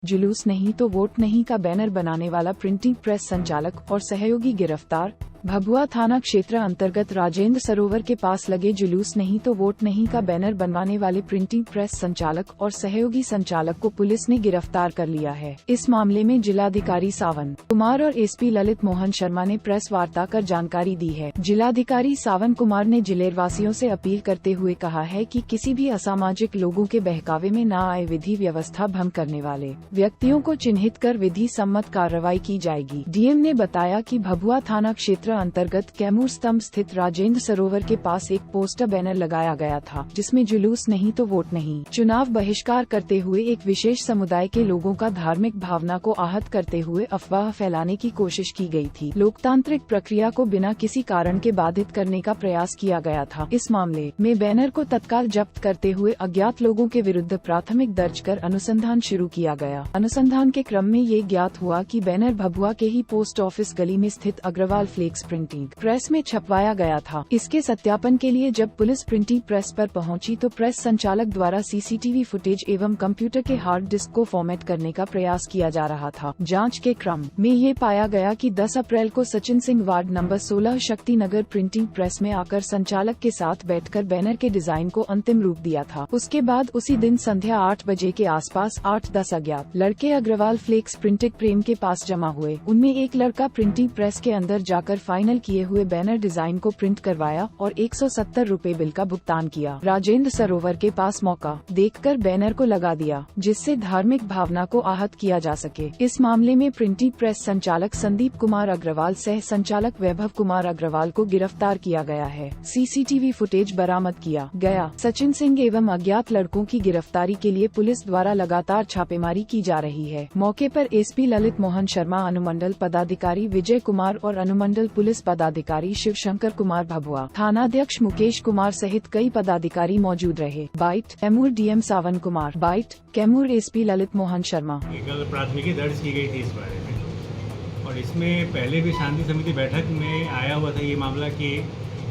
जुलूस नहीं तो वोट नहीं का बैनर बनाने वाला प्रिंटिंग प्रेस संचालक और सहयोगी गिरफ्तार। भभुआ थाना क्षेत्र अंतर्गत राजेंद्र सरोवर के पास लगे जुलूस नहीं तो वोट नहीं का बैनर बनवाने वाले प्रिंटिंग प्रेस संचालक और सहयोगी संचालक को पुलिस ने गिरफ्तार कर लिया है। इस मामले में जिलाधिकारी सावन कुमार और एसपी ललित मोहन शर्मा ने प्रेस वार्ता कर जानकारी दी है। जिलाधिकारी सावन कुमार ने जिलेवासियों से अपील करते हुए कहा है कि किसी भी असामाजिक लोगों के बहकावे में न आए, विधि व्यवस्था भंग करने वाले व्यक्तियों को चिन्हित कर विधि सम्मत कार्रवाई की जाएगी। डीएम ने बताया कि भभुआ थाना क्षेत्र अंतर्गत कैमूर स्तंभ स्थित राजेंद्र सरोवर के पास एक पोस्टर बैनर लगाया गया था, जिसमें जुलूस नहीं तो वोट नहीं, चुनाव बहिष्कार करते हुए एक विशेष समुदाय के लोगों का धार्मिक भावना को आहत करते हुए अफवाह फैलाने की कोशिश की गई थी। लोकतांत्रिक प्रक्रिया को बिना किसी कारण के बाधित करने का प्रयास किया गया था। इस मामले में बैनर को तत्काल जब्त करते हुए अज्ञात लोगों के विरुद्ध प्राथमिक दर्ज कर अनुसंधान शुरू किया गया। अनुसंधान के क्रम में ये ज्ञात हुआ कि बैनर भभुआ के ही पोस्ट ऑफिस गली में स्थित अग्रवाल फ्लेक्स प्रिंटिंग प्रेस में छपवाया गया था। इसके सत्यापन के लिए जब पुलिस प्रिंटिंग प्रेस पर पहुंची तो प्रेस संचालक द्वारा सीसीटीवी फुटेज एवं कंप्यूटर के हार्ड डिस्क को फॉर्मेट करने का प्रयास किया जा रहा था। जांच के क्रम में ये पाया गया कि 10 अप्रैल को Sachin Singh ward number 16 Shakti Nagar printing press में आकर संचालक के साथ बैठकर बैनर के डिजाइन को अंतिम रूप दिया था। उसके बाद उसी दिन संध्या 8 बजे के आसपास 8-10 अज्ञात लड़के अग्रवाल फ्लेक्स प्रिंटिंग प्रेम के पास जमा हुए। उनमें एक लड़का प्रिंटिंग प्रेस के अंदर जाकर फाइनल किए हुए बैनर डिजाइन को प्रिंट करवाया और 170 रुपए बिल का भुगतान किया। राजेंद्र सरोवर के पास मौका देखकर बैनर को लगा दिया, जिससे धार्मिक भावना को आहत किया जा सके। इस मामले में प्रिंटिंग प्रेस संचालक संदीप कुमार अग्रवाल सह संचालक वैभव कुमार अग्रवाल को गिरफ्तार किया गया है। सीसीटीवी फुटेज बरामद किया गया। सचिन सिंह एवं अज्ञात लड़कों की गिरफ्तारी के लिए पुलिस द्वारा लगातार छापेमारी की जा रही है। मौके पर एसपी ललित मोहन शर्मा, अनुमंडल पदाधिकारी विजय कुमार और अनुमंडल पुलिस पदाधिकारी शिवशंकर कुमार भभुआ, थानाध्यक्ष मुकेश कुमार सहित कई पदाधिकारी मौजूद रहे। बाइट कैमूर डीएम सावन कुमार, बाइट कैमूर एसपी ललित मोहन शर्मा। कल प्राथमिकी दर्ज की गई थी इस बारे में, और इसमें पहले भी शांति समिति बैठक में आया हुआ था ये मामला कि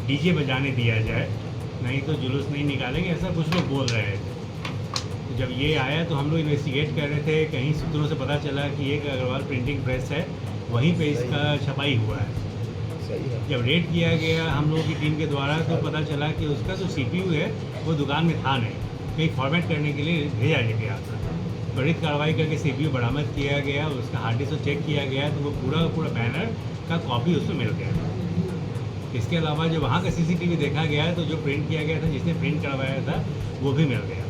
डीजे बजाने दिया जाए, नहीं तो जुलूस नहीं निकालेंगे, ऐसा कुछ लोग बोल रहे थे। तो जब ये आया तो हम लोग इन्वेस्टिगेट कर रहे थे। कहीं सूत्रों से पता चला कि एक अग्रवाल प्रिंटिंग प्रेस है, वहीं पे इसका छपाई हुआ है। जब रेड किया गया हम लोगों की टीम के द्वारा तो पता चला कि उसका जो सीपीयू है वो दुकान में था नहीं, कहीं फॉर्मेट करने के लिए भेजा गया था। त्वरित कार्रवाई करके सीपीयू बरामद किया गया, उसका हार्ड डिस्क चेक किया गया तो वो पूरा बैनर का कॉपी उसमें मिल गया। इसके अलावा जो वहाँ का सीसीटीवी देखा गया तो जो प्रिंट किया गया था, जिसने प्रिंट करवाया था, वो भी मिल गया।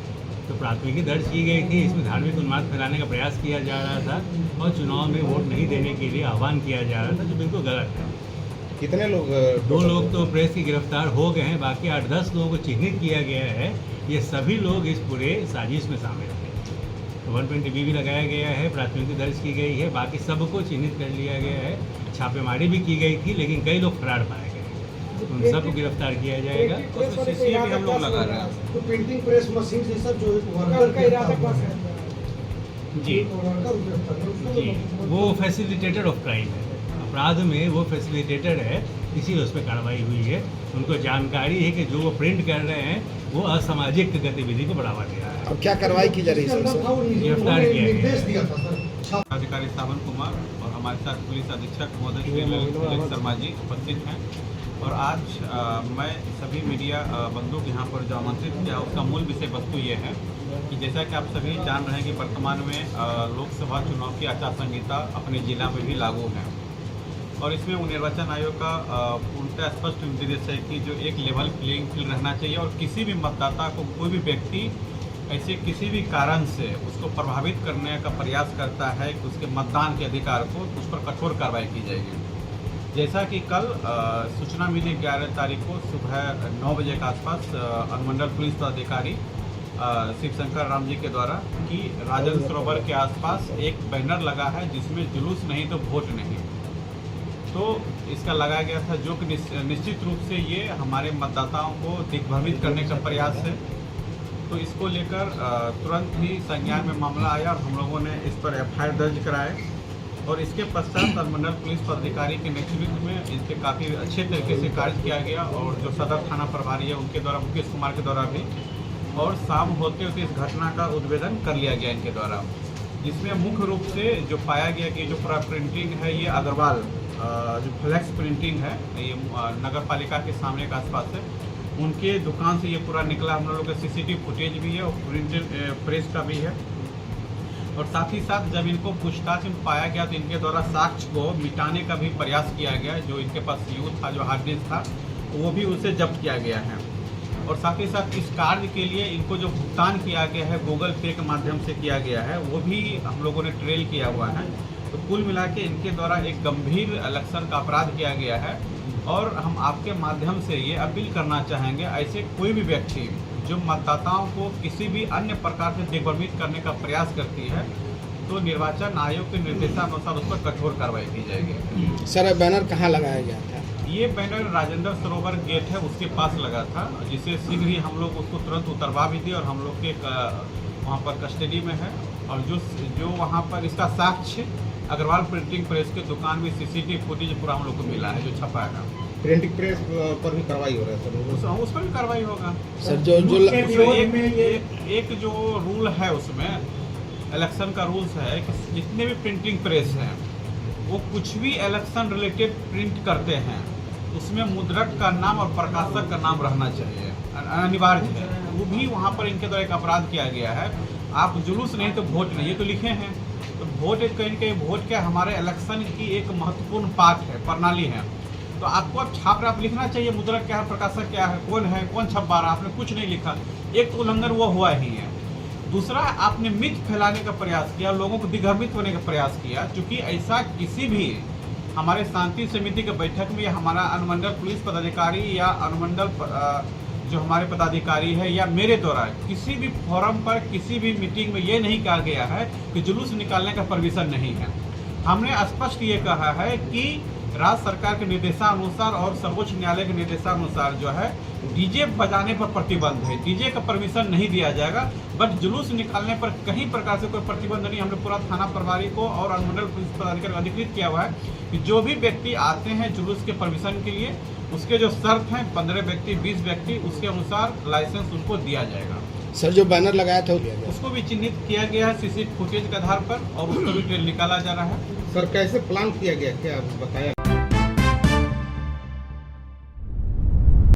तो प्राथमिकी दर्ज की गई थी। इसमें धार्मिक उन्माद फैलाने का प्रयास किया जा रहा था और चुनाव में वोट नहीं देने के लिए आह्वान किया जा रहा था, जो बिल्कुल गलत है। कितने लोग? 2 लोग तो प्रेस की गिरफ्तार हो गए हैं, बाकी 8-10 लोगों को चिन्हित किया गया है। ये सभी लोग इस पूरे साजिश में शामिल थे। 120B भी लगाया गया है, प्राथमिकी दर्ज की गई है, बाकी सबको चिन्हित कर लिया गया है। छापेमारी भी की गई थी, लेकिन कई लोग फरार पाए गए, उन सबको गिरफ्तार किया जाएगा। सीसीटीवी हम लोग लगा रहे हैं। तो प्रिंटिंग प्रेस मशीन से सब जो वर्कर का इरादा है जी, वो फैसिलिटेटर ऑफ क्राइम है, अपराध में वो फैसिलिटेटर है, इसीलिए उस पर कार्रवाई हुई है। उनको जानकारी है कि जो वो प्रिंट कर रहे हैं वो असामाजिक गतिविधि को बढ़ावा दे रहा है। अब क्या कार्रवाई की जा रही है? गिरफ्तार किया गया। अधिकारी सावन कुमार और हमारे साथ पुलिस अधीक्षक महोदय श्री ललित शर्मा जी उपस्थित हैं। और आज मैं सभी मीडिया बंधुओं को यहाँ पर जो आमंत्रित किया, उसका मूल विषय वस्तु ये है कि जैसा कि आप सभी जान रहे हैं कि वर्तमान में लोकसभा चुनाव की आचार संहिता अपने जिला में भी लागू है, और इसमें निर्वाचन आयोग का पूर्णतः स्पष्ट निर्देश है कि जो एक लेवल प्लेइंग फील्ड रहना चाहिए और किसी भी मतदाता को कोई भी व्यक्ति ऐसे किसी भी कारण से उसको प्रभावित करने का प्रयास करता है कि उसके मतदान के अधिकार को, उस पर कठोर कार्रवाई की जाएगी। जैसा कि कल सूचना मिली 11 तारीख को सुबह 9 बजे के आसपास अनुमंडल पुलिस पदाधिकारी शिवशंकर राम जी के द्वारा कि राजेंद्र सरोवर के आसपास एक बैनर लगा है जिसमें जुलूस नहीं तो वोट नहीं, तो इसका लगाया गया था, जो कि निश्चित रूप से ये हमारे मतदाताओं को दिग्भ्रमित करने का प्रयास है। तो इसको लेकर तुरंत ही संज्ञान में मामला आया और हम लोगों ने इस पर FIR दर्ज कराए, और इसके पश्चात अनुमंडल पुलिस पदाधिकारी के नेतृत्व में इस पर काफ़ी अच्छे तरीके से कार्य किया गया, और जो सदर थाना प्रभारी है उनके द्वारा, मुकेश कुमार के द्वारा भी, और शाम होते होते इस घटना का उद्भेदन कर लिया गया इनके द्वारा। जिसमें मुख्य रूप से जो पाया गया कि जो पूरा प्रिंटिंग है ये अग्रवाल जो फ्लैक्स प्रिंटिंग है ये नगर पालिका के सामने के आसपास है, उनके दुकान से ये पूरा निकला। हम लोगों का सीसीटीवी फुटेज भी है और प्रिंटेड प्रेस का भी है। और साथ ही साथ जब इनको पूछताछ में पाया गया तो इनके द्वारा साक्ष्य को मिटाने का भी प्रयास किया गया। जो इनके पास यूज था, जो हार्ड डिस्क था, वो भी उसे जब्त किया गया है। और साथ ही साथ इस कार्य के लिए इनको जो भुगतान किया गया है गूगल पे के माध्यम से किया गया है, वो भी हम लोगों ने ट्रेल किया हुआ है। तो कुल मिला के इनके द्वारा एक गंभीर लक्षण का अपराध किया गया है। और हम आपके माध्यम से ये अपील करना चाहेंगे, ऐसे कोई भी व्यक्ति जो मतदाताओं को किसी भी अन्य प्रकार से दिग्भ्रमित करने का प्रयास करती है तो निर्वाचन आयोग के निर्देशानुसार उस पर कठोर कार्रवाई की जाएगी। सर बैनर कहाँ लगाया गया था? ये बैनर राजेंद्र सरोवर गेट है उसके पास लगा था, जिसे शीघ्र ही हम लोग उसको तुरंत उतरवा भी दिए और हम लोग के वहाँ पर कस्टडी में है। और जो वहाँ पर इसका साक्ष्य अग्रवाल प्रिंटिंग प्रेस की दुकान में सीसीटीवी फुटेज पूरा हम लोग को मिला है, जो छपा है। प्रिंटिंग प्रेस पर भी कार्रवाई हो रहा है सर? उस पर भी कार्रवाई होगा सर। जो एक जो रूल है उसमें इलेक्शन का रूल्स है कि जितने भी प्रिंटिंग प्रेस हैं वो कुछ भी इलेक्शन रिलेटेड प्रिंट करते हैं उसमें मुद्रक का नाम और प्रकाशक का नाम रहना चाहिए, अनिवार्य है। वो भी वहाँ पर इनके द्वारा एक अपराध किया गया है। आप जुलूस नहीं तो वोट नहीं, ये तो लिखे हैं। तो वोट कहीं न कहीं वोट क्या हमारे इलेक्शन की एक महत्वपूर्ण पार्ट है, प्रणाली है। तो आपको अब छाप रहा आप लिखना चाहिए मुद्रक क्या है, प्रकाशक क्या है, कौन छपवा रहा। आपने कुछ नहीं लिखा, एक तो उल्लंघन वो हुआ ही है। दूसरा, आपने मिथ फैलाने का प्रयास किया, लोगों को दिग्भ्रमित होने का प्रयास किया। क्योंकि ऐसा किसी भी हमारे शांति समिति के बैठक में या हमारा अनुमंडल पुलिस पदाधिकारी या अनुमंडल जो हमारे पदाधिकारी है या मेरे द्वारा किसी भी फोरम पर किसी भी मीटिंग में ये नहीं कहा गया है कि जुलूस निकालने का परमिशन नहीं है। हमने स्पष्ट ये कहा है कि राज्य सरकार के निर्देशानुसार और सर्वोच्च न्यायालय के निर्देशानुसार जो है डीजे बजाने पर प्रतिबंध है, डीजे का परमिशन नहीं दिया जाएगा। बट जुलूस निकालने पर कहीं प्रकार से कोई प्रतिबंध नहीं। हमने पूरा थाना प्रभारी को और अनुमंडल पुलिस पदाधिकारी को अधिकृत किया हुआ है कि जो भी व्यक्ति आते हैं जुलूस के परमिशन के लिए, उसके जो शर्त हैं 15 व्यक्ति 20 व्यक्ति, उसके अनुसार लाइसेंस उनको दिया जाएगा। सर जो बैनर लगाया था उसको भी चिन्हित किया गया है सीसीटीवी फुटेज के आधार पर और उसको भी ट्रेल निकाला जा रहा है। सर कैसे प्लान किया गया, क्या बताया?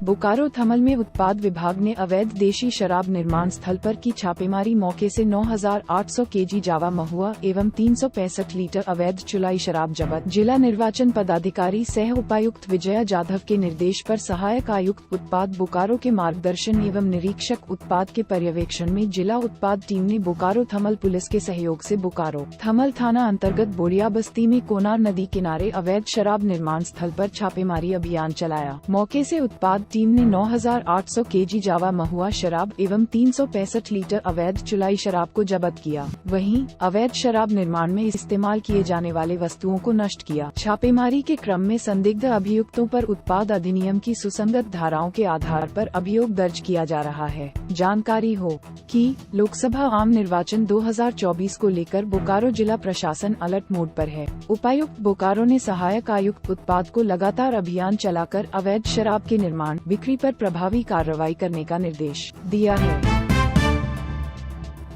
बोकारो थमल में उत्पाद विभाग ने अवैध देशी शराब निर्माण स्थल पर की छापेमारी। मौके से 9,800 केजी जावा महुआ एवं 365 लीटर अवैध चुलाई शराब जब्त। जिला निर्वाचन पदाधिकारी सह उपायुक्त विजया जाधव के निर्देश पर सहायक आयुक्त उत्पाद बोकारो के मार्गदर्शन एवं निरीक्षक उत्पाद के पर्यवेक्षण में जिला उत्पाद टीम ने बोकारो थमल पुलिस के सहयोग से बोकारो थमल थाना अंतर्गत बोड़िया बस्ती में कोनार नदी किनारे अवैध शराब निर्माण स्थल पर छापेमारी अभियान चलाया। मौके से उत्पाद टीम ने 9,800 केजी जावा महुआ शराब एवं 365 लीटर अवैध चुलाई शराब को जब्त किया। वहीं अवैध शराब निर्माण में इस्तेमाल किए जाने वाले वस्तुओं को नष्ट किया। छापेमारी के क्रम में संदिग्ध अभियुक्तों पर उत्पाद अधिनियम की सुसंगत धाराओं के आधार पर अभियोग दर्ज किया जा रहा है। जानकारी हो कि लोकसभा आम निर्वाचन 2024 को लेकर बोकारो जिला प्रशासन अलर्ट मोड पर है। उपायुक्त बोकारो ने सहायक आयुक्त उत्पाद को लगातार अभियान चलाकर अवैध शराब के निर्माण बिक्री पर प्रभावी कार्रवाई करने का निर्देश दिया है।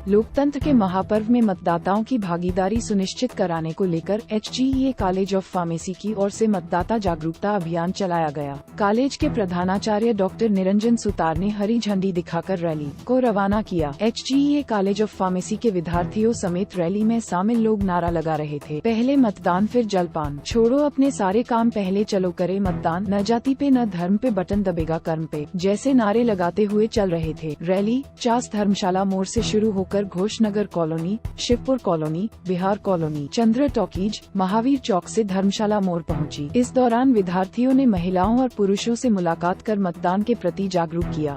लोकतंत्र के महापर्व में मतदाताओं की भागीदारी सुनिश्चित कराने को लेकर HGEA कॉलेज ऑफ फार्मेसी की ओर से मतदाता जागरूकता अभियान चलाया गया। कॉलेज के प्रधानाचार्य डॉक्टर निरंजन सुतार ने हरी झंडी दिखाकर रैली को रवाना किया। HGEA कॉलेज ऑफ फार्मेसी के विद्यार्थियों समेत रैली में शामिल लोग नारा लगा रहे थे, पहले मतदान फिर जलपान, छोड़ो अपने सारे काम पहले चलो करे मतदान, न जाति पे न धर्म पे बटन दबेगा कर्म पे, जैसे नारे लगाते हुए चल रहे थे। रैली चास धर्मशाला मोड़ से शुरू होकर Ghoshnagar colony, Shivpur colony, Bihar colony, Chandra talkies, Mahavir Chowk से धर्मशाला मोड़ पहुंची। इस दौरान विद्यार्थियों ने महिलाओं और पुरुषों से मुलाकात कर मतदान के प्रति जागरूक किया।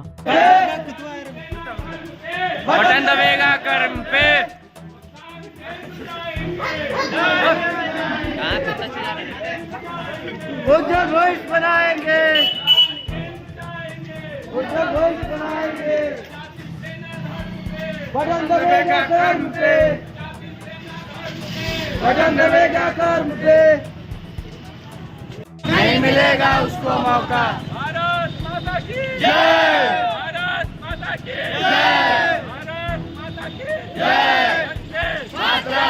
बटन दबेगा कर्म पे। उज्जवल भविष्य बनाएंगे, उज्जवल भविष्य बनाएंगे। बटन दबेगा कर्म पे, बटन दबेगा कर्म पे, नहीं मिलेगा उसको मौका। भारत माता की जय, भारत माता की जय, भारत माता की जय। जय। मातरम।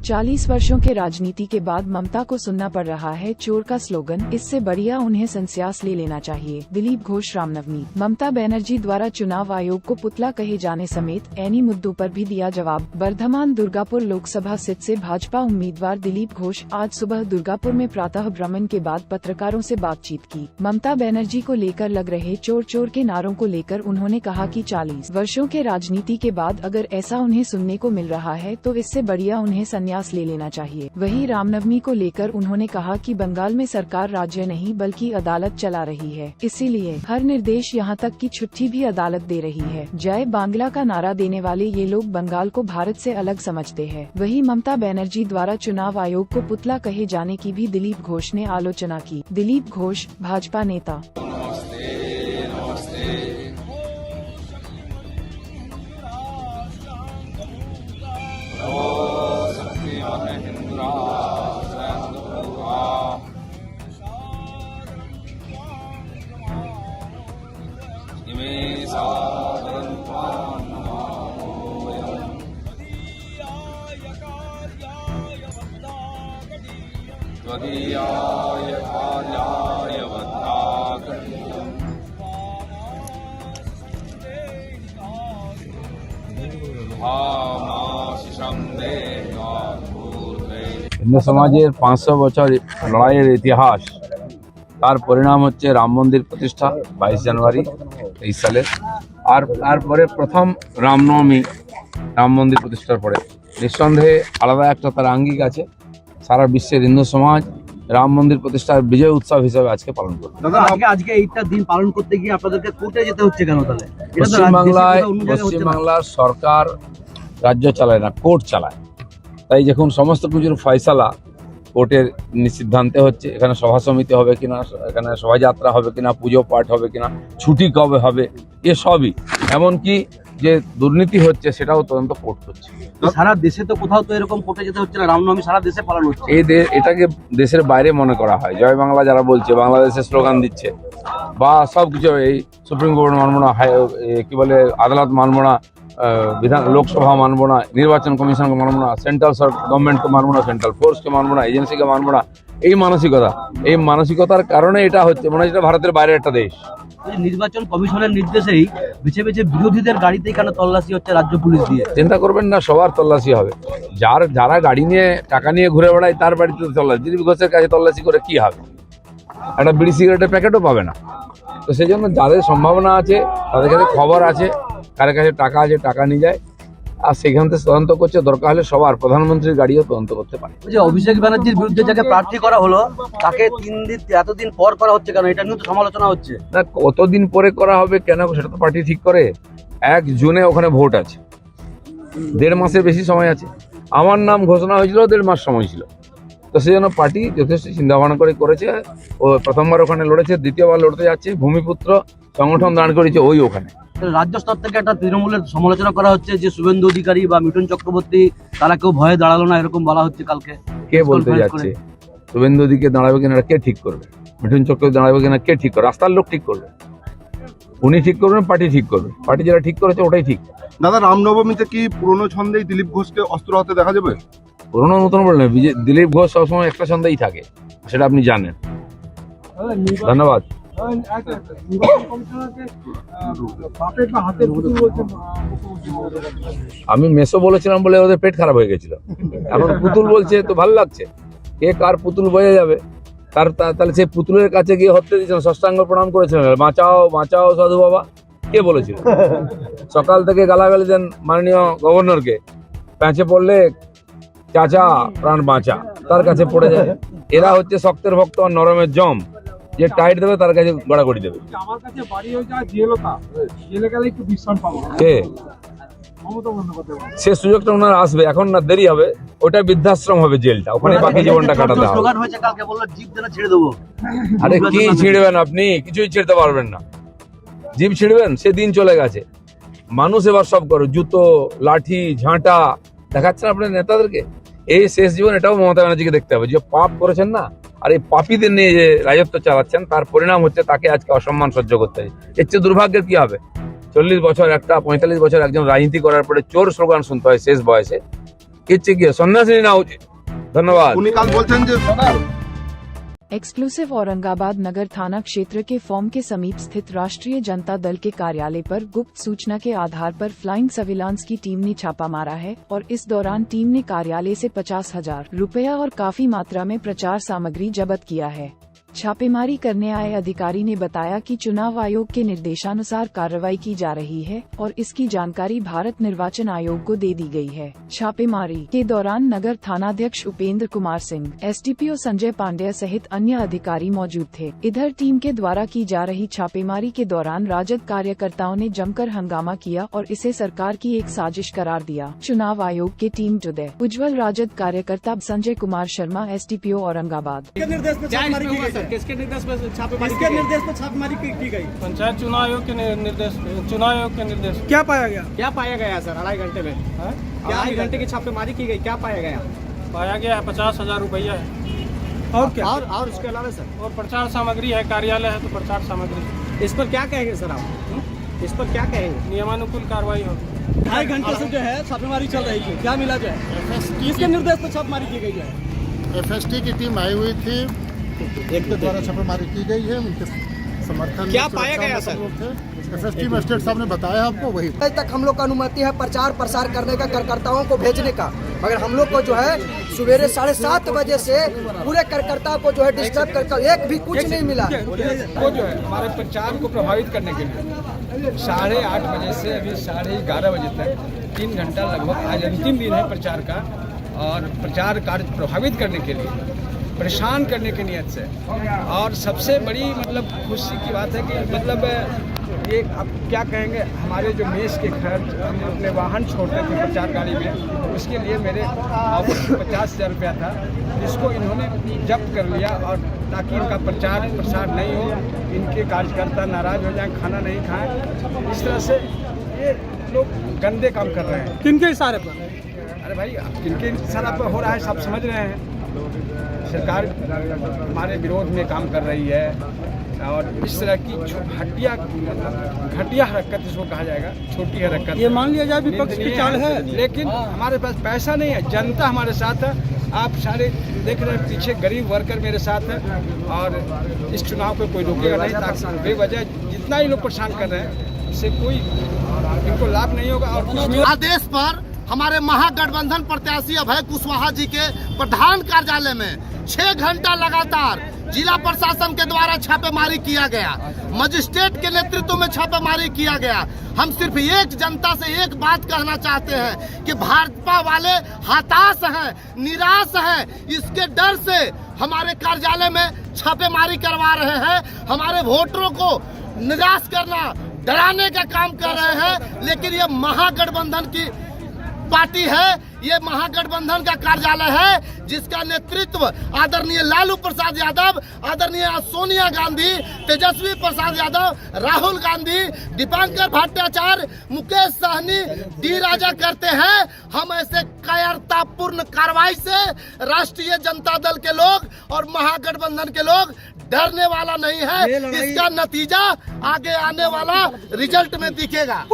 40 वर्षों के राजनीति के बाद ममता को सुनना पड़ रहा है चोर का स्लोगन। इससे बढ़िया उन्हें संन्यास ले लेना चाहिए। दिलीप घोष रामनवमी। ममता बनर्जी द्वारा चुनाव आयोग को पुतला कहे जाने समेत ऐनी मुद्दों पर भी दिया जवाब। बर्धमान दुर्गापुर लोकसभा सीट से भाजपा उम्मीदवार दिलीप घोष आज सुबह दुर्गापुर में प्रातः भ्रमण के बाद पत्रकारों से बातचीत की। ममता बनर्जी को लेकर लग रहे चोर चोर के नारों को लेकर उन्होंने कहा कि 40 वर्षों के राजनीति के बाद अगर ऐसा उन्हें सुनने को मिल रहा है तो इससे बढ़िया उन्हें संन्यास ले लेना चाहिए। वहीं रामनवमी को लेकर उन्होंने कहा कि बंगाल में सरकार राज्य नहीं बल्कि अदालत चला रही है, इसीलिए हर निर्देश यहाँ तक कि छुट्टी भी अदालत दे रही है। जय बांग्ला का नारा देने वाले ये लोग बंगाल को भारत से अलग समझते हैं। वहीं ममता बनर्जी द्वारा चुनाव आयोग को पुतला कहे जाने की भी दिलीप घोष ने आलोचना की। दिलीप घोष भाजपा नेता। হিন্দু সমাজের 500 বছর লড়াইয়ের ইতিহাস, তার পরিণাম হচ্ছে রাম মন্দির প্রতিষ্ঠা 22 জানুয়ারি 23 সালে। আর তারপরে প্রথম রামনবমী, রাম মন্দির প্রতিষ্ঠার পরে নিঃসন্দেহে আলাদা একটা তার আঙ্গিক আছে। সারা বিশ্বের হিন্দু সমাজ রাম মন্দির প্রতিষ্ঠার বিজয় উৎসব হিসেবে আজকে পালন করবে। আজকে এইটা দিন পালন করতে গিয়ে আপনাদেরকে কোর্টে যেতে হচ্ছে কেন তাহলে? পশ্চিমবাংলার সরকার রাজ্য চালায় না, কোর্ট চালায়। তাই যখন সমস্ত কিছুর ফয়সালা কোর্টের সিদ্ধান্তে হচ্ছে, এখানে সভা সমিতি হবে কিনা, এখানে শোভাযাত্রা হবে কিনা, পুজো পাঠ হবে কিনা, ছুটি কবে হবে, এসবই, এমনকি যে দুর্নীতি হচ্ছে সেটাও তদন্ত কোর্ট করছে। সারা দেশে তো কোথাও তো এরকম কোর্টে যেতে হচ্ছে না, রামনবমী সারা দেশে পালন হচ্ছে। এটাকে দেশের বাইরে মনে করা হয়। জয় বাংলা যারা বলছে, বাংলাদেশের স্লোগান দিচ্ছে, বা সব কিছু এই সুপ্রিম কোর্ট মানব না, কি বলে আদালত মানব না, লোকসভা মানব না, নির্বাচন কমিশনকে মানব না, সেন্ট্রাল গভর্নমেন্টকে মানব না, সেন্ট্রাল ফোর্সকে মানব না, এজেন্সিকে মানব না, এই মানসিকতার কারণে এটা হচ্ছে মনে হয় ভারতের বাইরে একটা দেশ। নির্বাচন কমিশনের নির্দেশেই বেছে বেছে বিরোধীদের গাড়িতেই কেন তল্লাশি হচ্ছে রাজ্য পুলিশ দিয়ে? চিন্তা করবেন না, সবার তল্লাশি হবে। যারা গাড়ি নিয়ে টাকা নিয়ে ঘুরে বেড়ায় তার বাড়িতে তল্লাশি। দিলীপ ঘোষের কাছে তল্লাশি করে কি হবে? একটা বিড়ি সিগারেটের প্যাকেটও পাবে না। তো সেই জন্য যাদের সম্ভাবনা আছে, তাদের কাছে খবর আছে, কার কাছে টাকা আছে, টাকা নিয়ে যায়, আর সেখান থেকে তদন্ত করছে। দরকার হলে সবার প্রধানমন্ত্রীর গাড়িও তদন্ত করতে পারে। অভিষেক ব্যানার্জির বিরুদ্ধে যাকে প্রার্থী করা হলো তাকে 3 দিন এতদিন পর করা হচ্ছে কেন? এটা নিয়ে তো সমালোচনা হচ্ছে। না, কতদিন পরে করা হবে কেন সেটা তো পার্টি ঠিক করে। 1 জুনে ওখানে ভোট আছে, 1.5 মাসের বেশি সময় আছে। আমার নাম ঘোষণা হয়েছিল, 1.5 মাস সময় ছিল। তো সেই জন্য পার্টি যথেষ্ট চিন্তা ভাবনা করে করেছে। ও প্রথমবার ওখানে লড়েছে, দ্বিতীয়বার লড়তে যাচ্ছে। ভূমিপুত্র সংগঠন দাঁড় করেছে ওখানে। রাজ্য স্তর থেকে একটা তৃণমূলের সমালোচনা করা হচ্ছে যে শুভেন্দু অধিকারী বা মিঠুন চক্রবর্তী তারা কেউ ভয়ে দাঁড়ালো না, এরকম বলা হচ্ছে কালকে। কে বলতে যাচ্ছে? শুভেন্দু অধিকারী দাঁড়াবে কিনা কে ঠিক করবে? মিঠুন চক্রবর্তী দাঁড়াবে কিনা কে ঠিক করবে? রাস্তার লোক ঠিক করবে। উনি ঠিক করবেন, পার্টি ঠিক করবে। পার্টি যেটা ঠিক করেছে ওটাই ঠিক। দাদা, রামনবমীতে কি পুরনো ছন্দেই দিলীপ ঘোষকে অস্ত্র হাতে দেখা যাবে? পুরোনো নতুন বললেন, দিলীপ ঘোষ সবসময় একটা ছন্দেই থাকে, সেটা আপনি জানেন। ধন্যবাদ। আমি মেসো বলেছিলাম বলে ওদের পেট খারাপ হয়ে গেছিল, এখন পুতুল বলছে তো ভালো লাগছে। কে কার পুতুল বোঝা যাবে। তাহলে সেই পুতুলের কাছে গিয়ে হত্যা দিয়েছিলেন, ষষ্ঠাঙ্গ প্রণাম করেছিলেন, বাঁচাও বাঁচাও সাধু বাবা, কে বলেছিল? সকাল থেকে গালাগালি দেন মাননীয় গভর্নরকে, প্যাঁচে পড়লে চাচা প্রাণ বাঁচা, তার কাছে পড়ে যায়। এরা হচ্ছে শক্তের ভক্ত আর নরমের জম, যে টাইট দেবে তার কাছে গড়াগড়ি দেবে। আমার কাছে বাড়ি হয়ে যায় জেলতা, জেলে গেলে একটু বিশ্রাম পাবো। কে? সে সুযোগটা ওনার আসবে, এখন না, দেরি হবে। ওটা বৃদ্ধাশ্রম হবে, জেলটা ওখানে বাকি জীবনটা কাটাতে হবে। স্লোগান হয়েছে কালকে, বললো জিপ যেন ছেড়ে দেবো। আরে কি ছিঁড়বেন আপনি? কিছুই ছিঁড়তে পারবেন না। জিপ ছিঁড়বেন, সে দিন চলে গেছে। মানুষ এবার সব করে, জুতো, লাঠি, ঝাঁটা দেখাচ্ছেন আপনার নেতাদেরকে। এই শেষ জীবন এটাও মমতা ব্যানার্জিকে দেখতে হবে, যে পাপ করেছেন না, আর এই পাপীদের নিয়ে যে রাজত্ব চালাচ্ছেন, তার পরিণাম হচ্ছে তাকে আজকে অসম্মান সহ্য করতে হয়। এর চেয়ে দুর্ভাগ্যের কি হবে? 40 বছর একটা 45 বছর একজন রাজনীতি করার পরে চোর স্লোগান শুনতে হয় শেষ বয়সে। কিচ্ছে গিয়ে সন্ন্যাসী নেওয়া উচিত। ধন্যবাদ। উনি কাল বলছেন যে एक्सक्लूसिव औरंगाबाद नगर थाना क्षेत्र के फॉर्म के समीप स्थित राष्ट्रीय जनता दल के कार्यालय पर गुप्त सूचना के आधार पर फ्लाइंग सर्विलांस की टीम ने छापा मारा है और इस दौरान टीम ने कार्यालय से 50,000 रुपया और काफी मात्रा में प्रचार सामग्री जब्त किया है। छापेमारी करने आए अधिकारी ने बताया कि चुनाव आयोग के निर्देशानुसार कार्रवाई की जा रही है और इसकी जानकारी भारत निर्वाचन आयोग को दे दी गई है। छापेमारी के दौरान नगर थानाध्यक्ष उपेंद्र कुमार सिंह, एसडीपीओ संजय पांड्या सहित अन्य अधिकारी मौजूद थे। इधर टीम के द्वारा की जा रही छापेमारी के दौरान राजद कार्यकर्ताओं ने जमकर हंगामा किया और इसे सरकार की एक साजिश करार दिया। चुनाव आयोग के टीम उदय उज्जवल राजद कार्यकर्ता संजय कुमार शर्मा, एसडीपीओ औरंगाबाद। किसके निर्देश पे छापेमारी की गई? पंचायत चुनाव आयोग के निर्देश। क्या पाया गया सर? अढ़ाई घंटे में अढ़ाई घंटे की छापेमारी की गई, क्या पाया गया? पाया गया है 50,000 रुपया है। और क्या? और उसके अलावा सर और प्रचार सामग्री है, कार्यालय है तो प्रचार सामग्री। इस पर क्या कहेंगे सर आप? इस पर क्या कहेंगे? नियमानुकूल कार्रवाई हो। ढाई घंटे से जो है छापेमारी चल रही थी, क्या मिला जो है? किसके निर्देश पर छापेमारी की गई है? एफएसटी की टीम आई हुई थी, एक के द्वारा छापेमारी की गई है, उनके समर्थन क्या पाया गया सर? एफएसटी मजिस्ट्रेट साहब ने बताया आपको वही। अभी तक हम लोग का अनुमति है प्रचार प्रसार करने का, कार्यकर्ताओं को भेजने का, मगर हम लोग को जो है सवेरे 7:30 बजे से पूरे कार्यकर्ताओं को जो है डिस्टर्ब कर एक भी कुछ नहीं मिला। वो जो है हमारे प्रचार को प्रभावित करने के लिए 8:30 बजे से अभी 11:30 बजे तक 3 घंटा लगभग, आज अंतिम दिन है प्रचार का, और प्रचार कार्य प्रभावित करने के लिए, परेशान करने की नियत से। और सबसे बड़ी मतलब खुशी की बात है कि मतलब ये अब क्या कहेंगे, हमारे जो मेस के खर्च, हम अपने वाहन छोड़ते थे प्रचार गाड़ी में, उसके लिए मेरे ऑफिस में 50,000 रुपया था, जिसको इन्होंने जब्त कर लिया, और ताकि इनका प्रचार प्रसार नहीं हो, इनके कार्यकर्ता नाराज हो जाएं, खाना नहीं खाएं, इस तरह से ये लोग गंदे काम कर रहे हैं। किनके इशारे पर? अरे भाई, किनके इशारा पर हो रहा है सब समझ रहे हैं। सरकार हमारे विरोध में काम कर रही है, और इस तरह की घटिया हरकत इसको कहा जाएगा, छोटी हरकत। ये मान लिया जाए विपक्ष की चाल है, लेकिन हमारे पास पैसा नहीं है, जनता हमारे साथ है। आप सारे देख रहे हैं, पीछे गरीब वर्कर मेरे साथ है, और इस चुनाव को कोई रोकेगा नहीं, ताकि बेवजह जितना ही लोग परेशान कर रहे हैं, इससे कोई इनको लाभ नहीं होगा। और आदेश पर हमारे महागठबंधन प्रत्याशी अभय कुशवाहा जी के प्रधान कार्यालय में 6 घंटा लगातार जिला प्रशासन के द्वारा छापेमारी किया गया, मजिस्ट्रेट के नेतृत्व में छापेमारी किया गया। हम सिर्फ एक जनता से एक बात कहना चाहते हैं कि भाजपा वाले हताश हैं, निराश हैं, इसके डर से हमारे कार्यालय में छापेमारी करवा रहे हैं, हमारे वोटरों को निराश करना, डराने का काम कर रहे हैं। लेकिन ये महागठबंधन की पार्टी है, ये महागठबंधन का कार्यालय है, जिसका नेतृत्व आदरणीय लालू प्रसाद यादव, आदरणीय सोनिया गांधी, तेजस्वी प्रसाद यादव, राहुल गांधी, दीपांकर भट्टाचार्य, मुकेश सहनी, डी राजा करते हैं। हम ऐसे कायरतापूर्ण कार्रवाई से राष्ट्रीय जनता दल के लोग और महागठबंधन के लोग डरने वाला नहीं है। इसका नतीजा आगे आने वाला रिजल्ट में दिखेगा।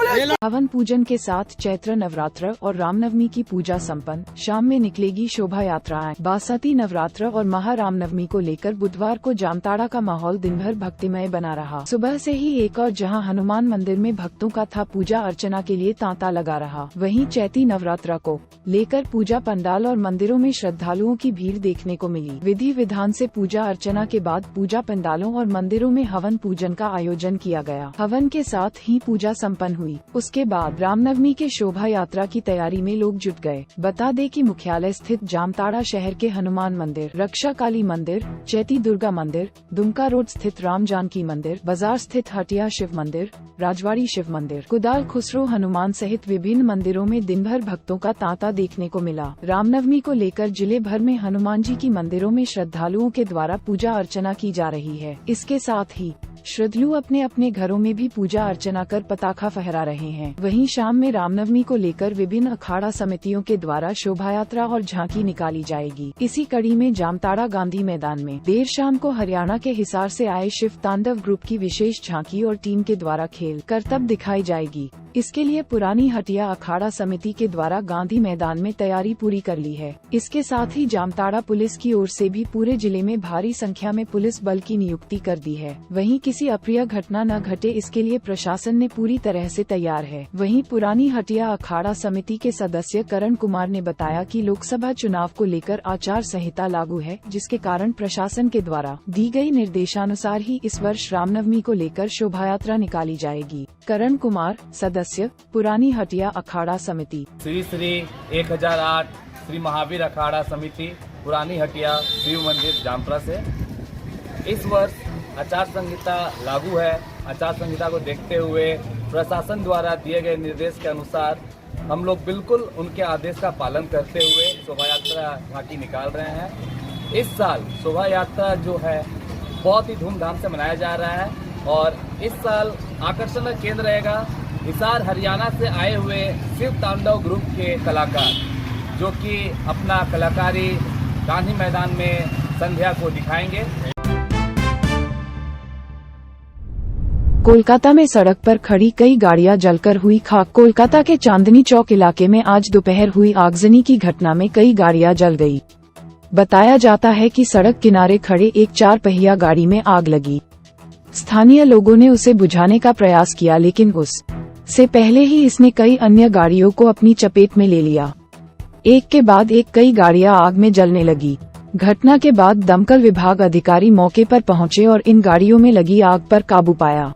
हवन पूजन के साथ चैत्र नवरात्र और रामनवमी की पूजा संपन्न। शाम में निकलेगी शोभा यात्राएं। बासंती नवरात्र और महारामनवमी को लेकर बुधवार को जामताड़ा का माहौल दिन भर भक्तिमय बना रहा। सुबह से ही एक और जहां हनुमान मंदिर में भक्तों का था पूजा अर्चना के लिए तांता लगा रहा, वहीं चैती नवरात्र को लेकर पूजा पंडाल और मंदिरों में श्रद्धालुओं की भीड़ देखने को मिली। विधि विधान से पूजा अर्चना के बाद पूजा पंडालों और मंदिरों में हवन पूजन का आयोजन किया गया। हवन के साथ ही पूजा संपन्न हुई। उसके बाद रामनवमी के शोभा यात्रा की तैयारी में लोग जुट गए। बता दें कि मुख्यालय स्थित जामताड़ा शहर के हनुमान मंदिर, रक्षा काली मंदिर, चैती दुर्गा मंदिर, दुमका रोड स्थित राम जानकी मंदिर, बाजार स्थित हटिया शिव मंदिर, राजवाड़ी शिव मंदिर, कुदाल खुसरो हनुमान सहित विभिन्न मंदिरों में दिन भर भक्तों का तांता देखने को मिला। रामनवमी को लेकर जिले भर में हनुमान जी की मंदिरों में श्रद्धालुओं के द्वारा पूजा अर्चना की जा रही है। इसके साथ ही श्रद्धालु अपने अपने घरों में भी पूजा अर्चना कर पताखा फहरा रहे हैं। वहीं शाम में रामनवमी को लेकर विभिन्न अखाड़ा समितियों के द्वारा शोभा यात्रा और झांकी निकाली जाएगी। इसी कड़ी में जामताड़ा गांधी मैदान में देर शाम को हरियाणा के हिसार से आए शिव तांडव ग्रुप की विशेष झांकी और टीम के द्वारा खेल करतब दिखाई जाएगी। इसके लिए पुरानी हटिया अखाड़ा समिति के द्वारा गांधी मैदान में तैयारी पूरी कर ली है। इसके साथ ही जामताड़ा पुलिस की ओर से भी पूरे जिले में भारी संख्या में पुलिस बल की नियुक्ति कर दी है। वहीं किसी अप्रिय घटना न घटे इसके लिए प्रशासन ने पूरी तरह से तैयार है। वहीं पुरानी हटिया अखाड़ा समिति के सदस्य करण कुमार ने बताया कि लोकसभा चुनाव को लेकर आचार संहिता लागू है, जिसके कारण प्रशासन के द्वारा दी गई निर्देशानुसार ही इस वर्ष रामनवमी को लेकर शोभा यात्रा निकाली जाएगी। करण कुमार, सदस्य, पुरानी हटिया अखाड़ा समिति। श्री श्री 1008 श्री महावीर अखाड़ा समिति पुरानी हटिया शिव मंदिर जामताड़ा से इस वर्ष आचार संहिता लागू है। आचार संहिता को देखते हुए प्रशासन द्वारा दिए गए निर्देश के अनुसार हम लोग बिल्कुल उनके आदेश का पालन करते हुए शोभा यात्रा घाटी निकाल रहे हैं। इस साल शोभा यात्रा जो है बहुत ही धूमधाम से मनाया जा रहा है और इस साल आकर्षण का केंद्र रहेगा हिसार हरियाणा से आए हुए शिव तांडव ग्रुप के कलाकार, जो कि अपना कलाकारी गांधी मैदान में संध्या को दिखाएंगे। कोलकाता में सड़क पर खड़ी कई गाड़ियां जलकर हुई खाक। कोलकाता के चांदनी चौक इलाके में आज दोपहर हुई आगजनी की घटना में कई गाड़ियां जल गई। बताया जाता है कि सड़क किनारे खड़े एक 4 पहिया गाड़ी में आग लगी। स्थानीय लोगों ने उसे बुझाने का प्रयास किया, लेकिन उससे पहले ही इसने कई अन्य गाड़ियों को अपनी चपेट में ले लिया। एक के बाद एक कई गाड़ियां आग में जलने लगी। घटना के बाद दमकल विभाग अधिकारी मौके पर पहुंचे और इन गाड़ियों में लगी आग पर काबू पाया।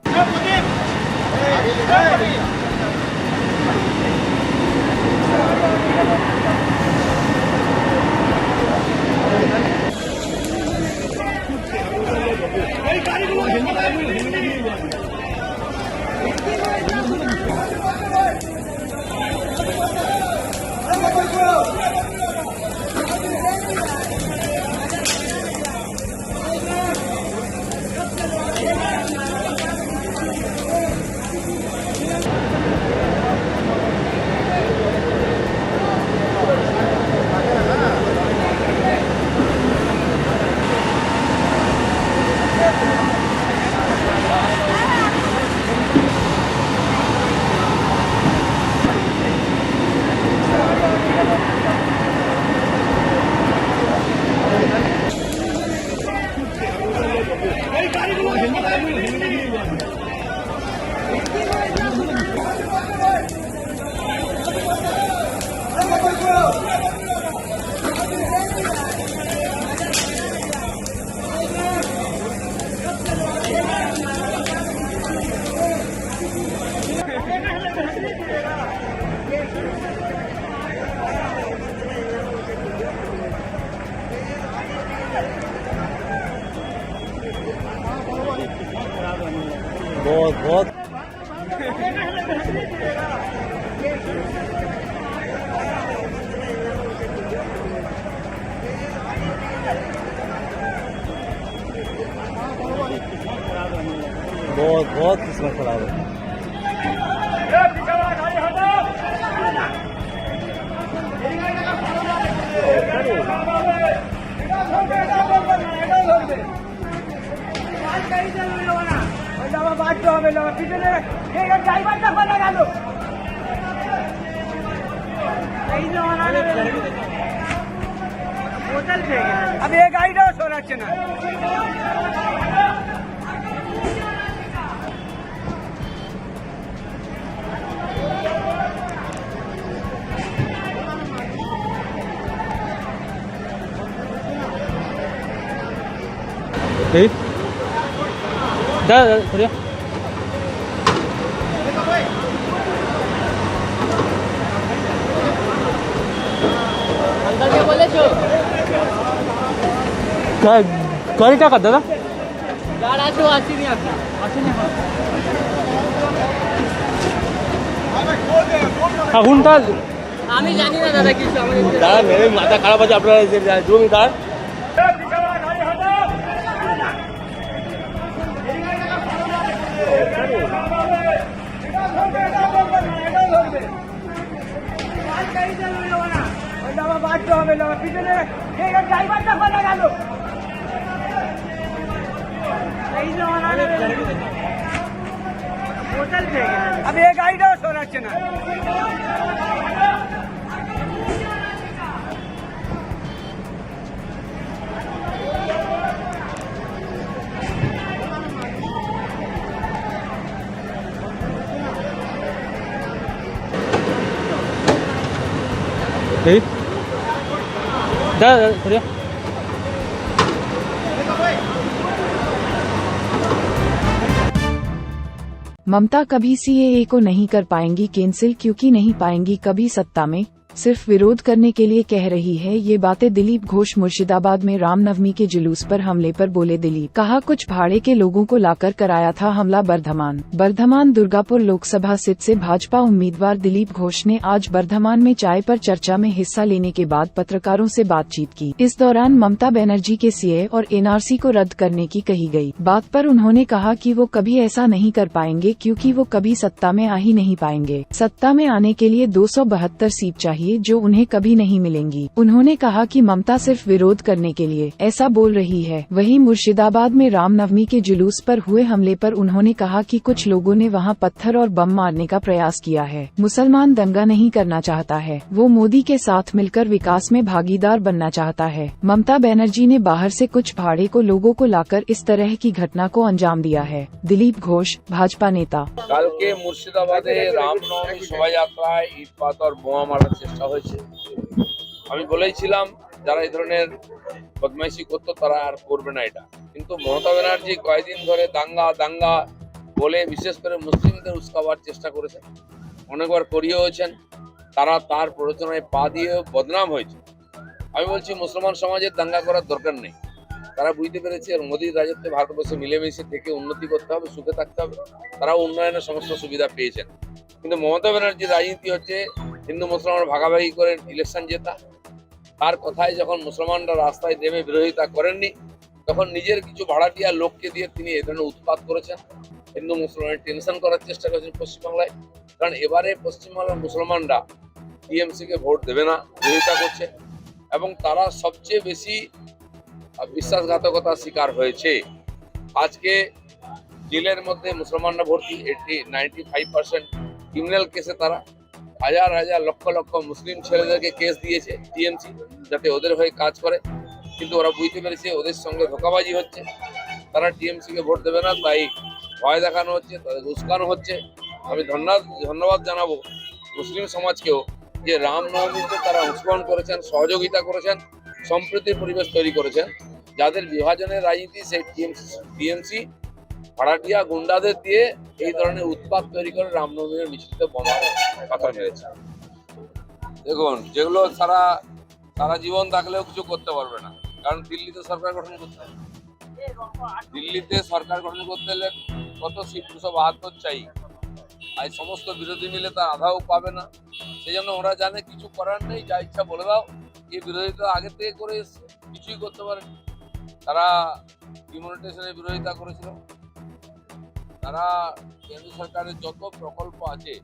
बहुत किस्मत खराब है। अब एक गाड़ी दो सोना चना गाड़ी क्या करता था? এখন তার আমি জানি না দাদা কিছু আমাদের দাদা মেরে মাথা খারাপ আছে আপনারা জমিদার अब एक आइडिया संरचना ममता कभी सीएए को नहीं कर पाएंगी कैंसिल, क्योंकि नहीं पाएंगी कभी सत्ता में, सिर्फ विरोध करने के लिए कह रही है ये बातें। दिलीप घोष मुर्शिदाबाद में रामनवमी के जुलूस पर हमले पर बोले दिलीप, कहा कुछ भाड़े के लोगों को लाकर कराया था हमला। बर्धमान दुर्गापुर लोकसभा सीट से भाजपा उम्मीदवार दिलीप घोष ने आज बर्धमान में चाय पर चर्चा में हिस्सा लेने के बाद पत्रकारों से बातचीत की। इस दौरान ममता बनर्जी के सीए और एनआरसी को रद्द करने की कही गई बात पर उन्होंने कहा कि वो कभी ऐसा नहीं कर पाएंगे, क्योंकि वो कभी सत्ता में आ ही नहीं पाएंगे। सत्ता में आने के लिए 272 सीट चाहिए, जो उन्हें कभी नहीं मिलेंगी। उन्होंने कहा कि ममता सिर्फ विरोध करने के लिए ऐसा बोल रही है। वहीं मुर्शिदाबाद में रामनवमी के जुलूस पर हुए हमले पर उन्होंने कहा कि कुछ लोगों ने वहां पत्थर और बम मारने का प्रयास किया है। मुसलमान दंगा नहीं करना चाहता है, वो मोदी के साथ मिलकर विकास में भागीदार बनना चाहता है। ममता बनर्जी ने बाहर से कुछ भाड़े को लोगों को लाकर इस तरह की घटना को अंजाम दिया है। दिलीप घोष, भाजपा नेता। कल के मुर्शिदाबादे रामनवमी शोभायात्राয় ইট পাথর বোমা মারার চেষ্টা হয়েছে। আমি বলেছিলাম যারা এই ধরনের বদমাইশি করতো তারা আর করবে না এটা, কিন্তু মমতা ব্যানার্জি কয়েকদিন ধরে দাঙ্গা বলে বিশেষ করে মুসলিমদের উস্কাবার চেষ্টা করেছেন, অনেকবার করিয়েছেন। তারা তার প্ররোচনায় পা দিয়ে বদনাম হয়েছে। আমি বলছি মুসলমান সমাজের দাঙ্গা করার দরকার নেই। তারা বুঝতে পেরেছে আর মোদির রাজত্বে ভারতবর্ষে মিলেমিশে থেকে উন্নতি করতে হবে, সুখে থাকতে হবে। তারা উন্নয়নের সমস্ত সুবিধা পেয়েছেন, কিন্তু মমতা ব্যানার্জির রাজনীতি হচ্ছে হিন্দু মুসলমান ভাগাভাগি করে ইলেকশন জেতা। তার কথায় যখন মুসলমানরা রাস্তায় নেমে বিরোধিতা করেননি, তখন নিজের কিছু ভাড়াটিয়া লোককে দিয়ে তিনি এ ধরনের উৎপাত করেছেন, হিন্দু মুসলমানের টেনশন করার চেষ্টা করেছেন পশ্চিমবাংলায়। কারণ এবারে পশ্চিমবাংলার মুসলমানরা টিএমসিকে ভোট দেবে না, বিরোধিতা করছে, এবং তারা সবচেয়ে বেশি বিশ্বাসঘাতকতার শিকার হয়েছে। আজকে জেলের মধ্যে মুসলমানরা ভর্তি, 95% ক্রিমিনাল কেসে তারা হাজার হাজার লক্ষ লক্ষ মুসলিম ছেলেদেরকে কেস দিয়েছে টিএমসি, যাতে ওদের হয়ে কাজ করে। কিন্তু ওরা বুঝতে পেরেছে ওদের সঙ্গে ধোঁকাবাজি হচ্ছে, তারা টিএমসিকে ভোট দেবে না, তাই ভয় দেখানো হচ্ছে, তাদের উস্কানো হচ্ছে। আমি ধন্যবাদ জানাবো মুসলিম সমাজকেও যে রামনবমীতে তারা অংশগ্রহণ করেছেন, সহযোগিতা করেছেন, সম্প্রীতির পরিবেশ তৈরি করেছেন। যাদের বিভাজনের রাজনীতি সেই টিএমসি ভাড়াটিয়া গুন্ডাদের দিয়ে এই ধরনের উৎপাত তৈরি করে রামনবমীর মিছিলতে বোমা পাথর মেরেছে। দেখুন, যেগুলো সারা জীবন থাকলেও কিছু করতে পারবে না, কারণ দিল্লিতে সরকার গঠন করতে হবে। দিল্লিতে সরকার গঠন করতে হলে কত সিট? 272 চাই। আর সমস্ত বিরোধী মিলে তার আধাও পাবে না। সেই জন্য ওরা জানে কিছু করার নেই, যা ইচ্ছা বলে দাও। এই বিরোধিতা আগে থেকে করে এসছে, কিছুই করতে পারে। তারা ডিমনিটাইজেশনের বিরোধিতা করেছিল, তারা কেন্দ্র সরকারের যত প্রকল্প আছে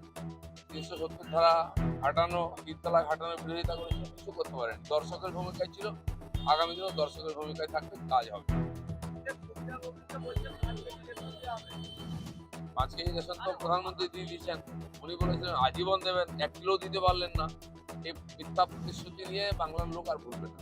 370 ধারা হাঁটানো, 3 তালাক হাঁটানোর বিরোধিতা করেছিল, কিছু করতে পারেন। দর্শকের ভূমিকায় ছিল, আগামী দিনেও দর্শকের ভূমিকায় থাকতে কাজ হবে। 5 কেজি রেশন তো প্রধানমন্ত্রী দিয়ে দিয়েছেন, উনি বলেছিলেন আজীবন দেবেন, 1 কিলো দিতে পারলেন না। এই মিথ্যা প্রতিশ্রুতি নিয়ে বাংলার লোক আর ভুলবে না।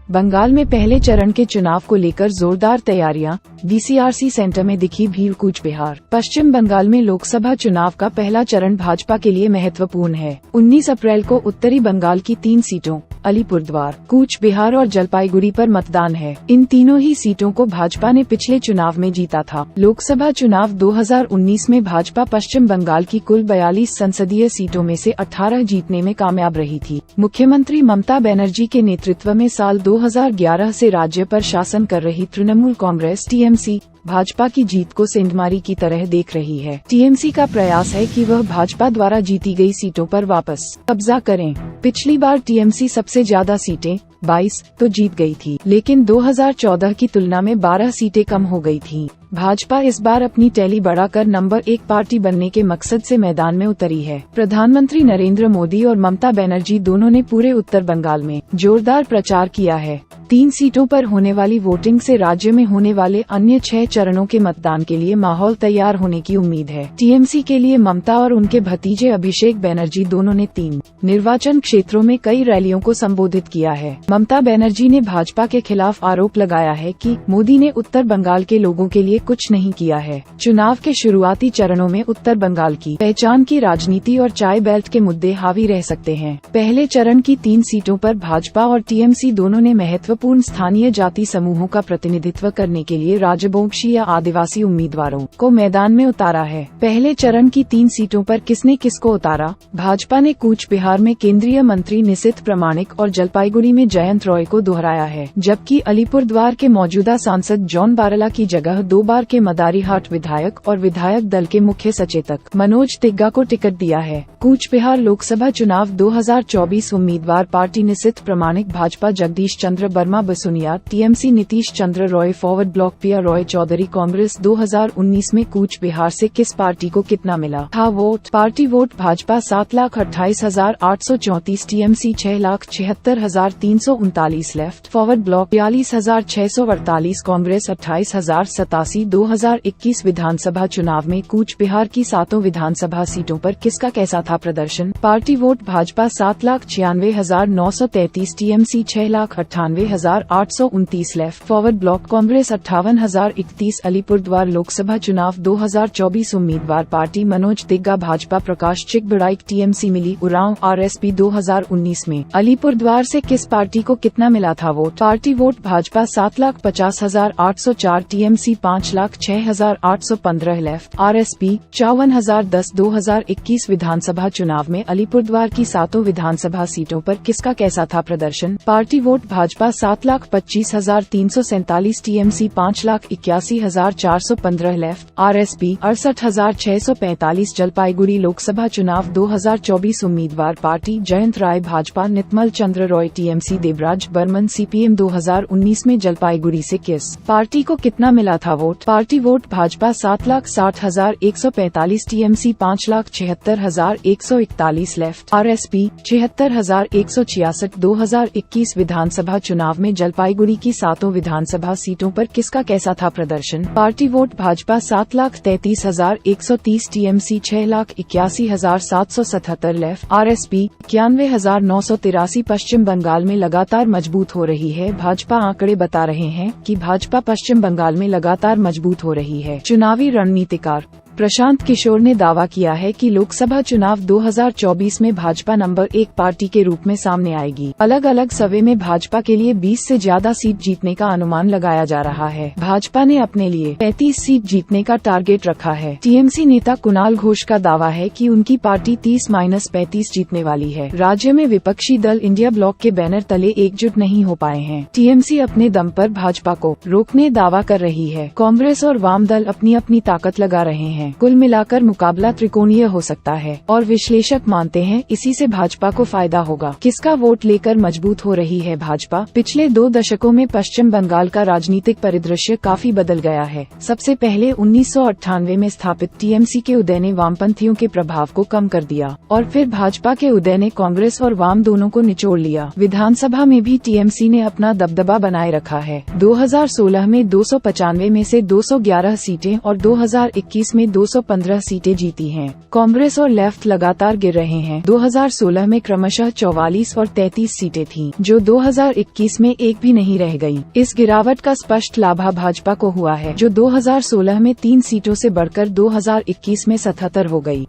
बंगाल में पहले चरण के चुनाव को लेकर जोरदार तैयारियां, डीसीआरसी सेंटर में दिखी भीड़। कूच बिहार। पश्चिम बंगाल में लोकसभा चुनाव का पहला चरण भाजपा के लिए महत्वपूर्ण है। 19 अप्रैल को उत्तरी बंगाल की 3 सीटों अलीपुरद्वार, कूच बिहार और जलपाईगुड़ी पर मतदान है। इन तीनों ही सीटों को भाजपा ने पिछले चुनाव में जीता था। लोकसभा चुनाव 2019 में भाजपा पश्चिम बंगाल की कुल 42 संसदीय सीटों में से 18 जीतने में कामयाब रही थी। मुख्यमंत्री ममता बनर्जी के नेतृत्व में साल 2011 से राज्य पर शासन कर रही तृणमूल कांग्रेस टीएमसी भाजपा की जीत को सेंधमारी की तरह देख रही है। टीएमसी का प्रयास है कि वह भाजपा द्वारा जीती गई सीटों पर वापस कब्जा करें। पिछली बार टीएमसी सबसे ज्यादा सीटें 22 तो जीत गई थी, लेकिन 2014 की तुलना में 12 सीटें कम हो गई थीं। भाजपा इस बार अपनी टैली बढ़ाकर नंबर 1 पार्टी बनने के मकसद से मैदान में उतरी है। प्रधानमंत्री नरेंद्र मोदी और ममता बनर्जी दोनों ने पूरे उत्तर बंगाल में जोरदार प्रचार किया है। 3 सीटों पर होने वाली वोटिंग से राज्य में होने वाले अन्य 6 चरणों के मतदान के लिए माहौल तैयार होने की उम्मीद है। टीएमसी के लिए ममता और उनके भतीजे अभिषेक बनर्जी दोनों ने 3 निर्वाचन क्षेत्रों में कई रैलियों को संबोधित किया है। ममता बनर्जी ने भाजपा के खिलाफ आरोप लगाया है कि मोदी ने उत्तर बंगाल के लोगों के लिए कुछ नहीं किया है। चुनाव के शुरुआती चरणों में उत्तर बंगाल की पहचान की राजनीति और चाय बेल्ट के मुद्दे हावी रह सकते हैं। पहले चरण की 3 सीटों पर भाजपा और टीएमसी दोनों ने महत्वपूर्ण स्थानीय जाति समूहों का प्रतिनिधित्व करने के लिए राजवंशी या आदिवासी उम्मीदवारों को मैदान में उतारा है। पहले चरण की 3 सीटों पर किसने किसको उतारा? भाजपा ने कूच बिहार में केंद्रीय मंत्री निशित प्रामाणिक और जलपाईगुड़ी में जयंत रॉय को दोहराया है, जबकि अलीपुरद्वार के मौजूदा सांसद जॉन बारला की जगह 2 बार के मदारीहाट विधायक और विधायक दल के मुख्य सचेतक मनोज तिग्गा को टिकट दिया है। कूच बिहार लोकसभा चुनाव 2024 उम्मीदवार पार्टी निशित प्रामाणिक भाजपा जगदीश चंद्र वर्मा बसुनिया, टीएमसी नीतीश चंद्र रॉय, फॉरवर्ड ब्लॉक पिया रॉय चौधरी, कांग्रेस 2019 में कूच बिहार से किस पार्टी को कितना मिला था vote? Party vote Bhajpa 7,28,834, TMC 6,76,339, left forward block 42,648, Congress 28,087। 2021 विधानसभा चुनाव में कूच बिहार की 7 विधानसभा सीटों पर किसका कैसा था प्रदर्शन? Party vote Bhajpa 7,96,933, TMC 6,98,829, left forward block Congress 58,031। Alipurduar Lok Sabha चुनाव 2024 उम्मीदवार पार्टी मनोज तिग्गा भाजपा, प्रकाश चिकबड़ाइक टीएमसी मिली उरांव आरएसपी 2019 में अलीपुरद्वार से किस पार्टी को कितना मिला था vote? Party vote Bhajpa 7,50,804, TMC 5,06,815, left RSP 54,010। 2021 विधानसभा चुनाव में अलीपुरद्वार की 7 विधानसभा सीटों पर किसका कैसा था प्रदर्शन? Party vote Bhajpa 7,25,347, TMC 5,81,415, left RSP 68,645। Jalpaiguri Lok Sabha चुनाव 2024 उम्मीदवार पार्टी जयंत राय भाजपा, नितमल चंद्र रॉय टीएमसी, देवराज बर्मन सीपीएम। 2019 में जलपाईगुड़ी से किस पार्टी को कितना मिला था vote? Party vote Bhajpa 7,60,145, TMC 5,76,141, left RSP 76,166। 2021 विधानसभा चुनाव में जलपाईगुड़ी की 7 विधानसभा सीटों पर किसका कैसा था प्रदर्शन? Party vote Bhajpa 7,33,130, TMC 6,81,777, left RSP 91,983। पश्चिम बंगाल में लगातार मजबूत हो रही है भाजपा। आंकड़े बता रहे हैं कि भाजपा पश्चिम बंगाल में लगातार मजबूत हो रही है। चुनावी रणनीतिकार प्रशांत किशोर ने दावा किया है कि लोकसभा चुनाव 2024 में भाजपा नंबर 1 पार्टी के रूप में सामने आएगी। अलग अलग सर्वे में भाजपा के लिए 20 से ज्यादा सीट जीतने का अनुमान लगाया जा रहा है। भाजपा ने अपने लिए 35 सीट जीतने का टारगेट रखा है। टीएमसी नेता कुणाल घोष का दावा है कि उनकी पार्टी 30-35 जीतने वाली है। राज्य में विपक्षी दल इंडिया ब्लॉक के बैनर तले एकजुट नहीं हो पाए हैं। टीएमसी अपने दम पर भाजपा को रोकने दावा कर रही है। कांग्रेस और वाम दल अपनी अपनी ताकत लगा रहे हैं। कुल मिलाकर मुकाबला त्रिकोणीय हो सकता है और विश्लेषक मानते हैं इसी से भाजपा को फायदा होगा। किसका वोट लेकर मजबूत हो रही है भाजपा? पिछले 2 दशकों में पश्चिम बंगाल का राजनीतिक परिदृश्य काफी बदल गया है। सबसे पहले 1998 में स्थापित टीएमसी के उदय ने वामपंथियों के प्रभाव को कम कर दिया और फिर भाजपा के उदय ने कांग्रेस और वाम दोनों को निचोड़ लिया। विधानसभा में भी टीएमसी ने अपना दबदबा बनाए रखा है। 2016 में 295 में से 211 सीटें और 2021 में 215 सीटें जीती हैं। कांग्रेस और लेफ्ट लगातार गिर रहे हैं। 2016 में क्रमशः 44 और 33 सीटें थीं, जो 2021 में एक भी नहीं रह गई। इस गिरावट का स्पष्ट लाभ भाजपा को हुआ है, जो 2016 में 3 सीटों से बढ़कर 2021 में 77 हो गई।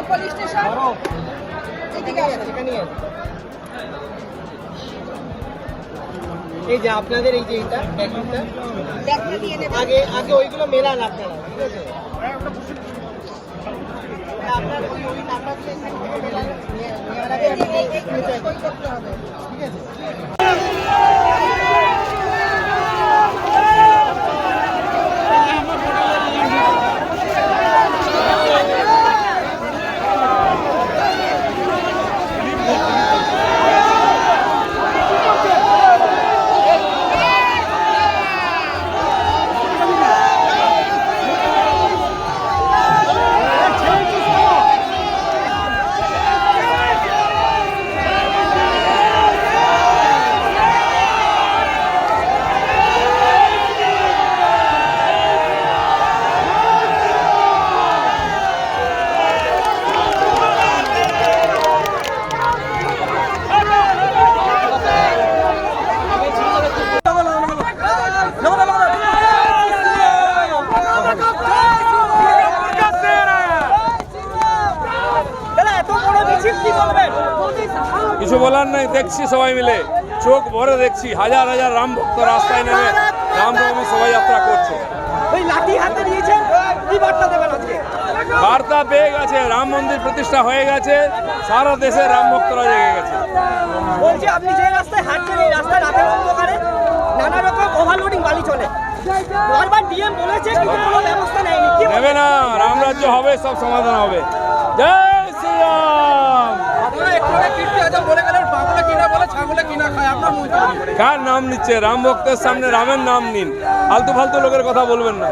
পুলিশ স্টেশন এই যে আপনাদের এই যে এটা আগে আগে ওইগুলো মেলান আপনারা, ঠিক আছে? আপনার ওই নাম্বার দিয়ে মেলান, নেওয়ার আগে করতে হবে, ঠিক আছে? কিছু বলার নাই, দেখছি সবাই মিলে চোখ ভরে দেখছি, হাজার হাজার রাম ভক্ত রাস্তায় নেমে রামনবমী শোভাযাত্রা করছে। ওই লাঠি হাতে নিয়েছেন, কি বার্তা দেবেন আজকে? বার্তা পেয়ে গেছে, রাম মন্দির প্রতিষ্ঠা হয়ে গেছে, সারা দেশে রাম ভক্তরা জেগে গেছে। বলছি আপনি যে রাস্তায় হাঁটছেন, এই রাস্তায় রাতের অন্ধকারে নানা রকম ওভারলোডিং বালি চলে, বারবার ডিএম বলেছে কিন্তু কোনো ব্যবস্থা নেয়নি। কি নেবে না, রামরাজ্য হবে, সব সমাধান হবে। জয় শ্রীরাম। কার নাম নিচ্ছে? রাম ভক্তের সামনে রামের নাম নিন, ফালতু ফালতু লোকের কথা বলবেন না।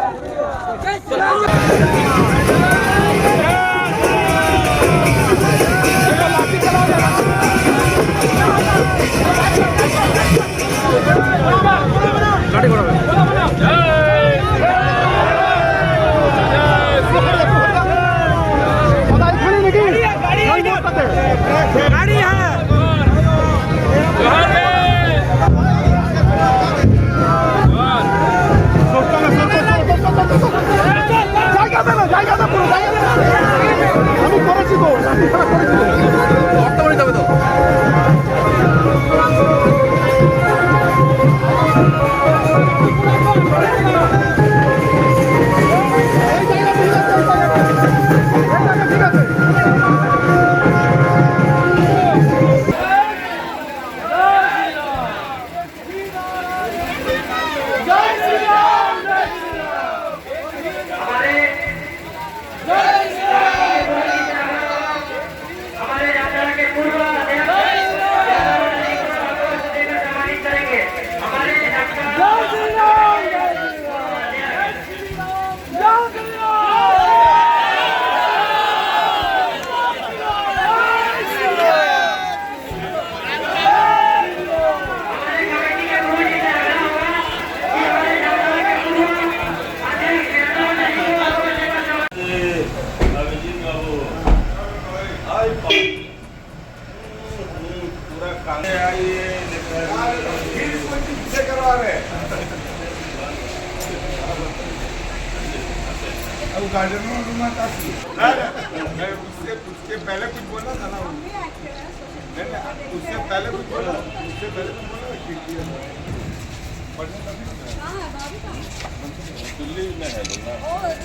उससे पहले कुछ बोला था ना, उससे पहले कुछ बोला, उससे पहले कुछ बोला दिल्ली में है पता है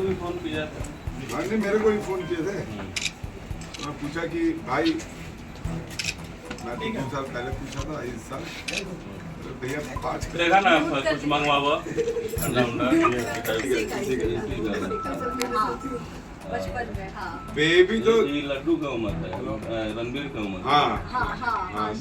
भी फोन किया था। हाँ ने मेरे को भी फोन किए थे। मैं पूछा कि भाई, मैं 2 साल पहले पूछा था, इस साल भैया 5 देखा ना कुछ मंगवा बचपन में। हाँ बेबी तो लड्डू का उम्र है, रणबीर का उम्र। हाँ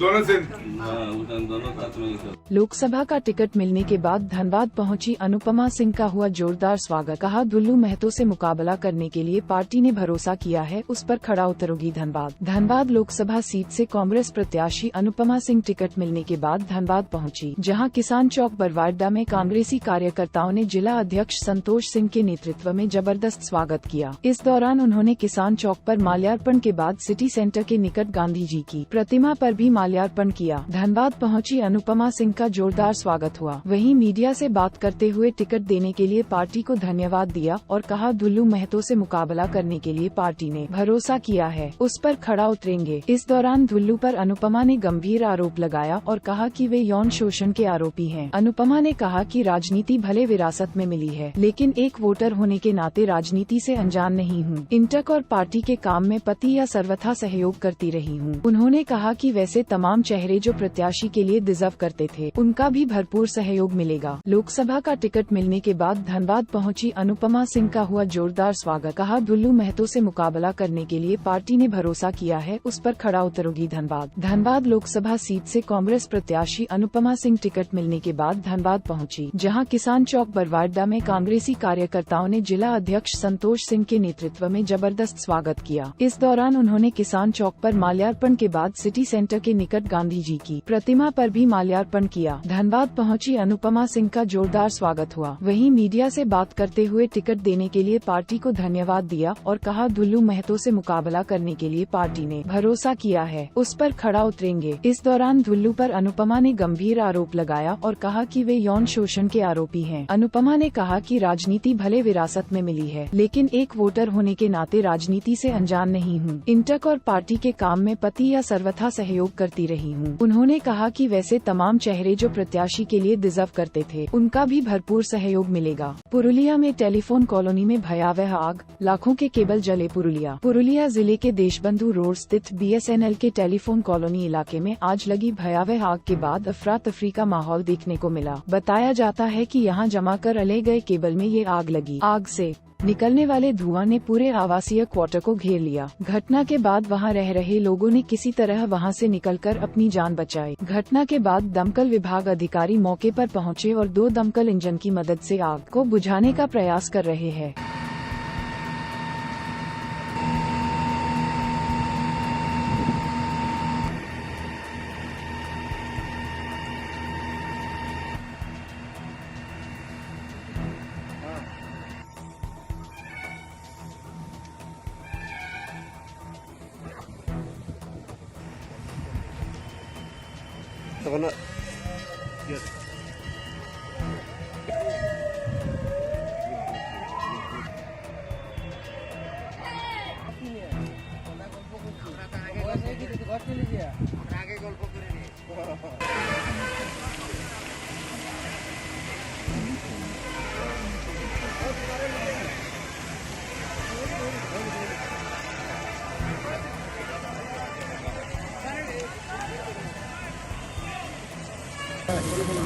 दोनों से हाँ, दोनों साथ में। लोकसभा का टिकट मिलने के बाद धनबाद पहुंची अनुपमा सिंह का हुआ जोरदार स्वागत। कहा, दुल्लू महतो से मुकाबला करने के लिए पार्टी ने भरोसा किया है, उस पर खड़ा उतरोगी धनबाद। धनबाद लोकसभा सीट से कांग्रेस प्रत्याशी अनुपमा सिंह टिकट मिलने के बाद धनबाद पहुंची, जहां किसान चौक बरवाडा में कांग्रेसी कार्यकर्ताओं ने जिला अध्यक्ष संतोष सिंह के नेतृत्व में जबरदस्त स्वागत किया। इस दौरान उन्होंने किसान चौक पर माल्यार्पण के बाद सिटी सेंटर के निकट गांधी जी की प्रतिमा पर भी माल्यार्पण किया। धनबाद पहुंची अनुपमा सिंह का जोरदार स्वागत हुआ। वहीं मीडिया से बात करते हुए टिकट देने के लिए पार्टी को धन्यवाद दिया और कहा, दुल्लू महतो से मुकाबला करने के लिए पार्टी ने भरोसा किया है, उस पर खड़ा उतरेंगे। इस दौरान दुल्लू पर अनुपमा ने गंभीर आरोप लगाया और कहा कि वे यौन शोषण के आरोपी हैं। अनुपमा ने कहा कि राजनीति भले विरासत में मिली है, लेकिन एक वोटर होने के नाते राजनीति से अनजान नहीं हूँ। इंटक और पार्टी के काम में पति या सर्वथा सहयोग करती रही हूँ। उन्होंने कहा कि वैसे तमाम चेहरे जो प्रत्याशी के लिए डिजर्व करते थे, उनका भी भरपूर सहयोग मिलेगा। लोकसभा का टिकट मिलने के बाद धनबाद पहुंची अनुपमा सिंह का हुआ जोरदार स्वागत। कहा, दुल्लू महतो से मुकाबला करने के लिए पार्टी ने भरोसा किया है, उस पर खड़ा उतरोगी धनबाद। धनबाद लोकसभा सीट से कांग्रेस प्रत्याशी अनुपमा सिंह टिकट मिलने के बाद धनबाद पहुंची, जहां किसान चौक बरवाडा में कांग्रेसी कार्यकर्ताओं ने जिला अध्यक्ष संतोष सिंह के नेतृत्व में जबरदस्त स्वागत किया। इस दौरान उन्होंने किसान चौक पर माल्यार्पण के बाद सिटी सेंटर के निकट गांधी जी की प्रतिमा पर भी माल्यार्पण किया। धनबाद पहुंची अनुपमा सिंह का जोरदार स्वागत हुआ। वहीं मीडिया से बात करते हुए टिकट देने के लिए पार्टी को धन्यवाद दिया और कहा, दुल्लू महतो से मुकाबला करने के लिए पार्टी ने भरोसा किया है, उस पर खड़ा उतरेंगे। इस दौरान दुल्लू पर अनुपमा ने गंभीर आरोप लगाया और कहा कि वे यौन शोषण के आरोपी हैं। अनुपमा ने कहा कि राजनीति भले विरासत में मिली है, लेकिन एक वोटर होने के नाते राजनीति से अनजान नहीं हूँ। इंटक और पार्टी के काम में पति या सर्वथा सहयोग करती रही हूँ। उन्होंने कहा कि वैसे तमाम चेहरे जो प्रत्याशी के लिए डिजर्व करते थे, उनका भी भरपूर सहयोग मिलेगा। पुरुलिया में टेलीफोन कॉलोनी में भयावह आग, लाखों के केबल जले। पुरुलिया जिले के देशबंधु रोड स्थित BSNL के टेलीफोन कॉलोनी इलाके में आज लगी भयावह आग के बाद अफरा तफरी का माहौल देखने को मिला। बताया जाता है कि यहां जमा कर ले गए केबल में ये आग लगी। आग से निकलने वाले धुआं ने पूरे आवासीय क्वार्टर को घेर लिया। घटना के बाद वहां रह रहे लोगों ने किसी तरह वहां से निकलकर अपनी जान बचाई। घटना के बाद दमकल विभाग अधिकारी मौके पर पहुंचे और 2 दमकल इंजन की मदद से आग को बुझाने का प्रयास कर रहे हैं।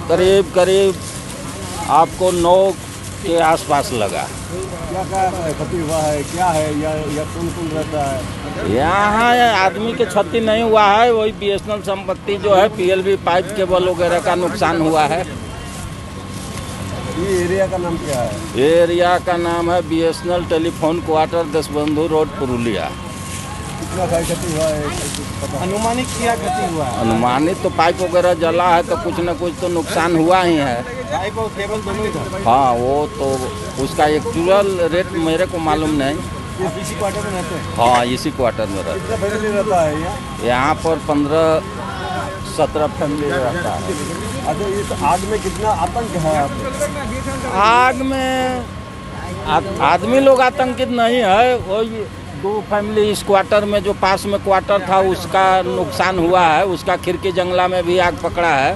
करीब करीब आपको 9 के आसपास लगा। क्या क्षति हुआ है, क्या है या कौन कौन रहता है? यहाँ आदमी के क्षति नहीं हुआ है, वही BSNL संपत्ति जो है PLV पाइप केबल वगैरह का नुकसान हुआ है। ये एरिया का नाम क्या है? ये एरिया का नाम है BSNL telephone quarter, Deshbandhu road, Purulia. कितना क्षति हुआ है? अनुमानित क्या क्षति हुआ है? अनुमानित तो पाइप वगैरह जला है, तो कुछ न कुछ तो नुकसान हुआ ही है। पाइप और केबल दोनों ही? हाँ, वो तो उसका एक्चुअल रेट मेरे को मालूम नहीं। इसी क्वार्टर में रहते हैं? हाँ, इसी क्वार्टर में रहते। कितना फैमिली रहता है यहाँ पर 15-17 फैमिली रहता है। अच्छा, इस आग में कितना आतंक है आपको? आग में आदमी लोग आतंकित नहीं है, वही 2 फैमिली इस क्वार्टर में जो पास में क्वार्टर था उसका नुकसान हुआ है। उसका खिड़की जंगला में भी आग पकड़ा है,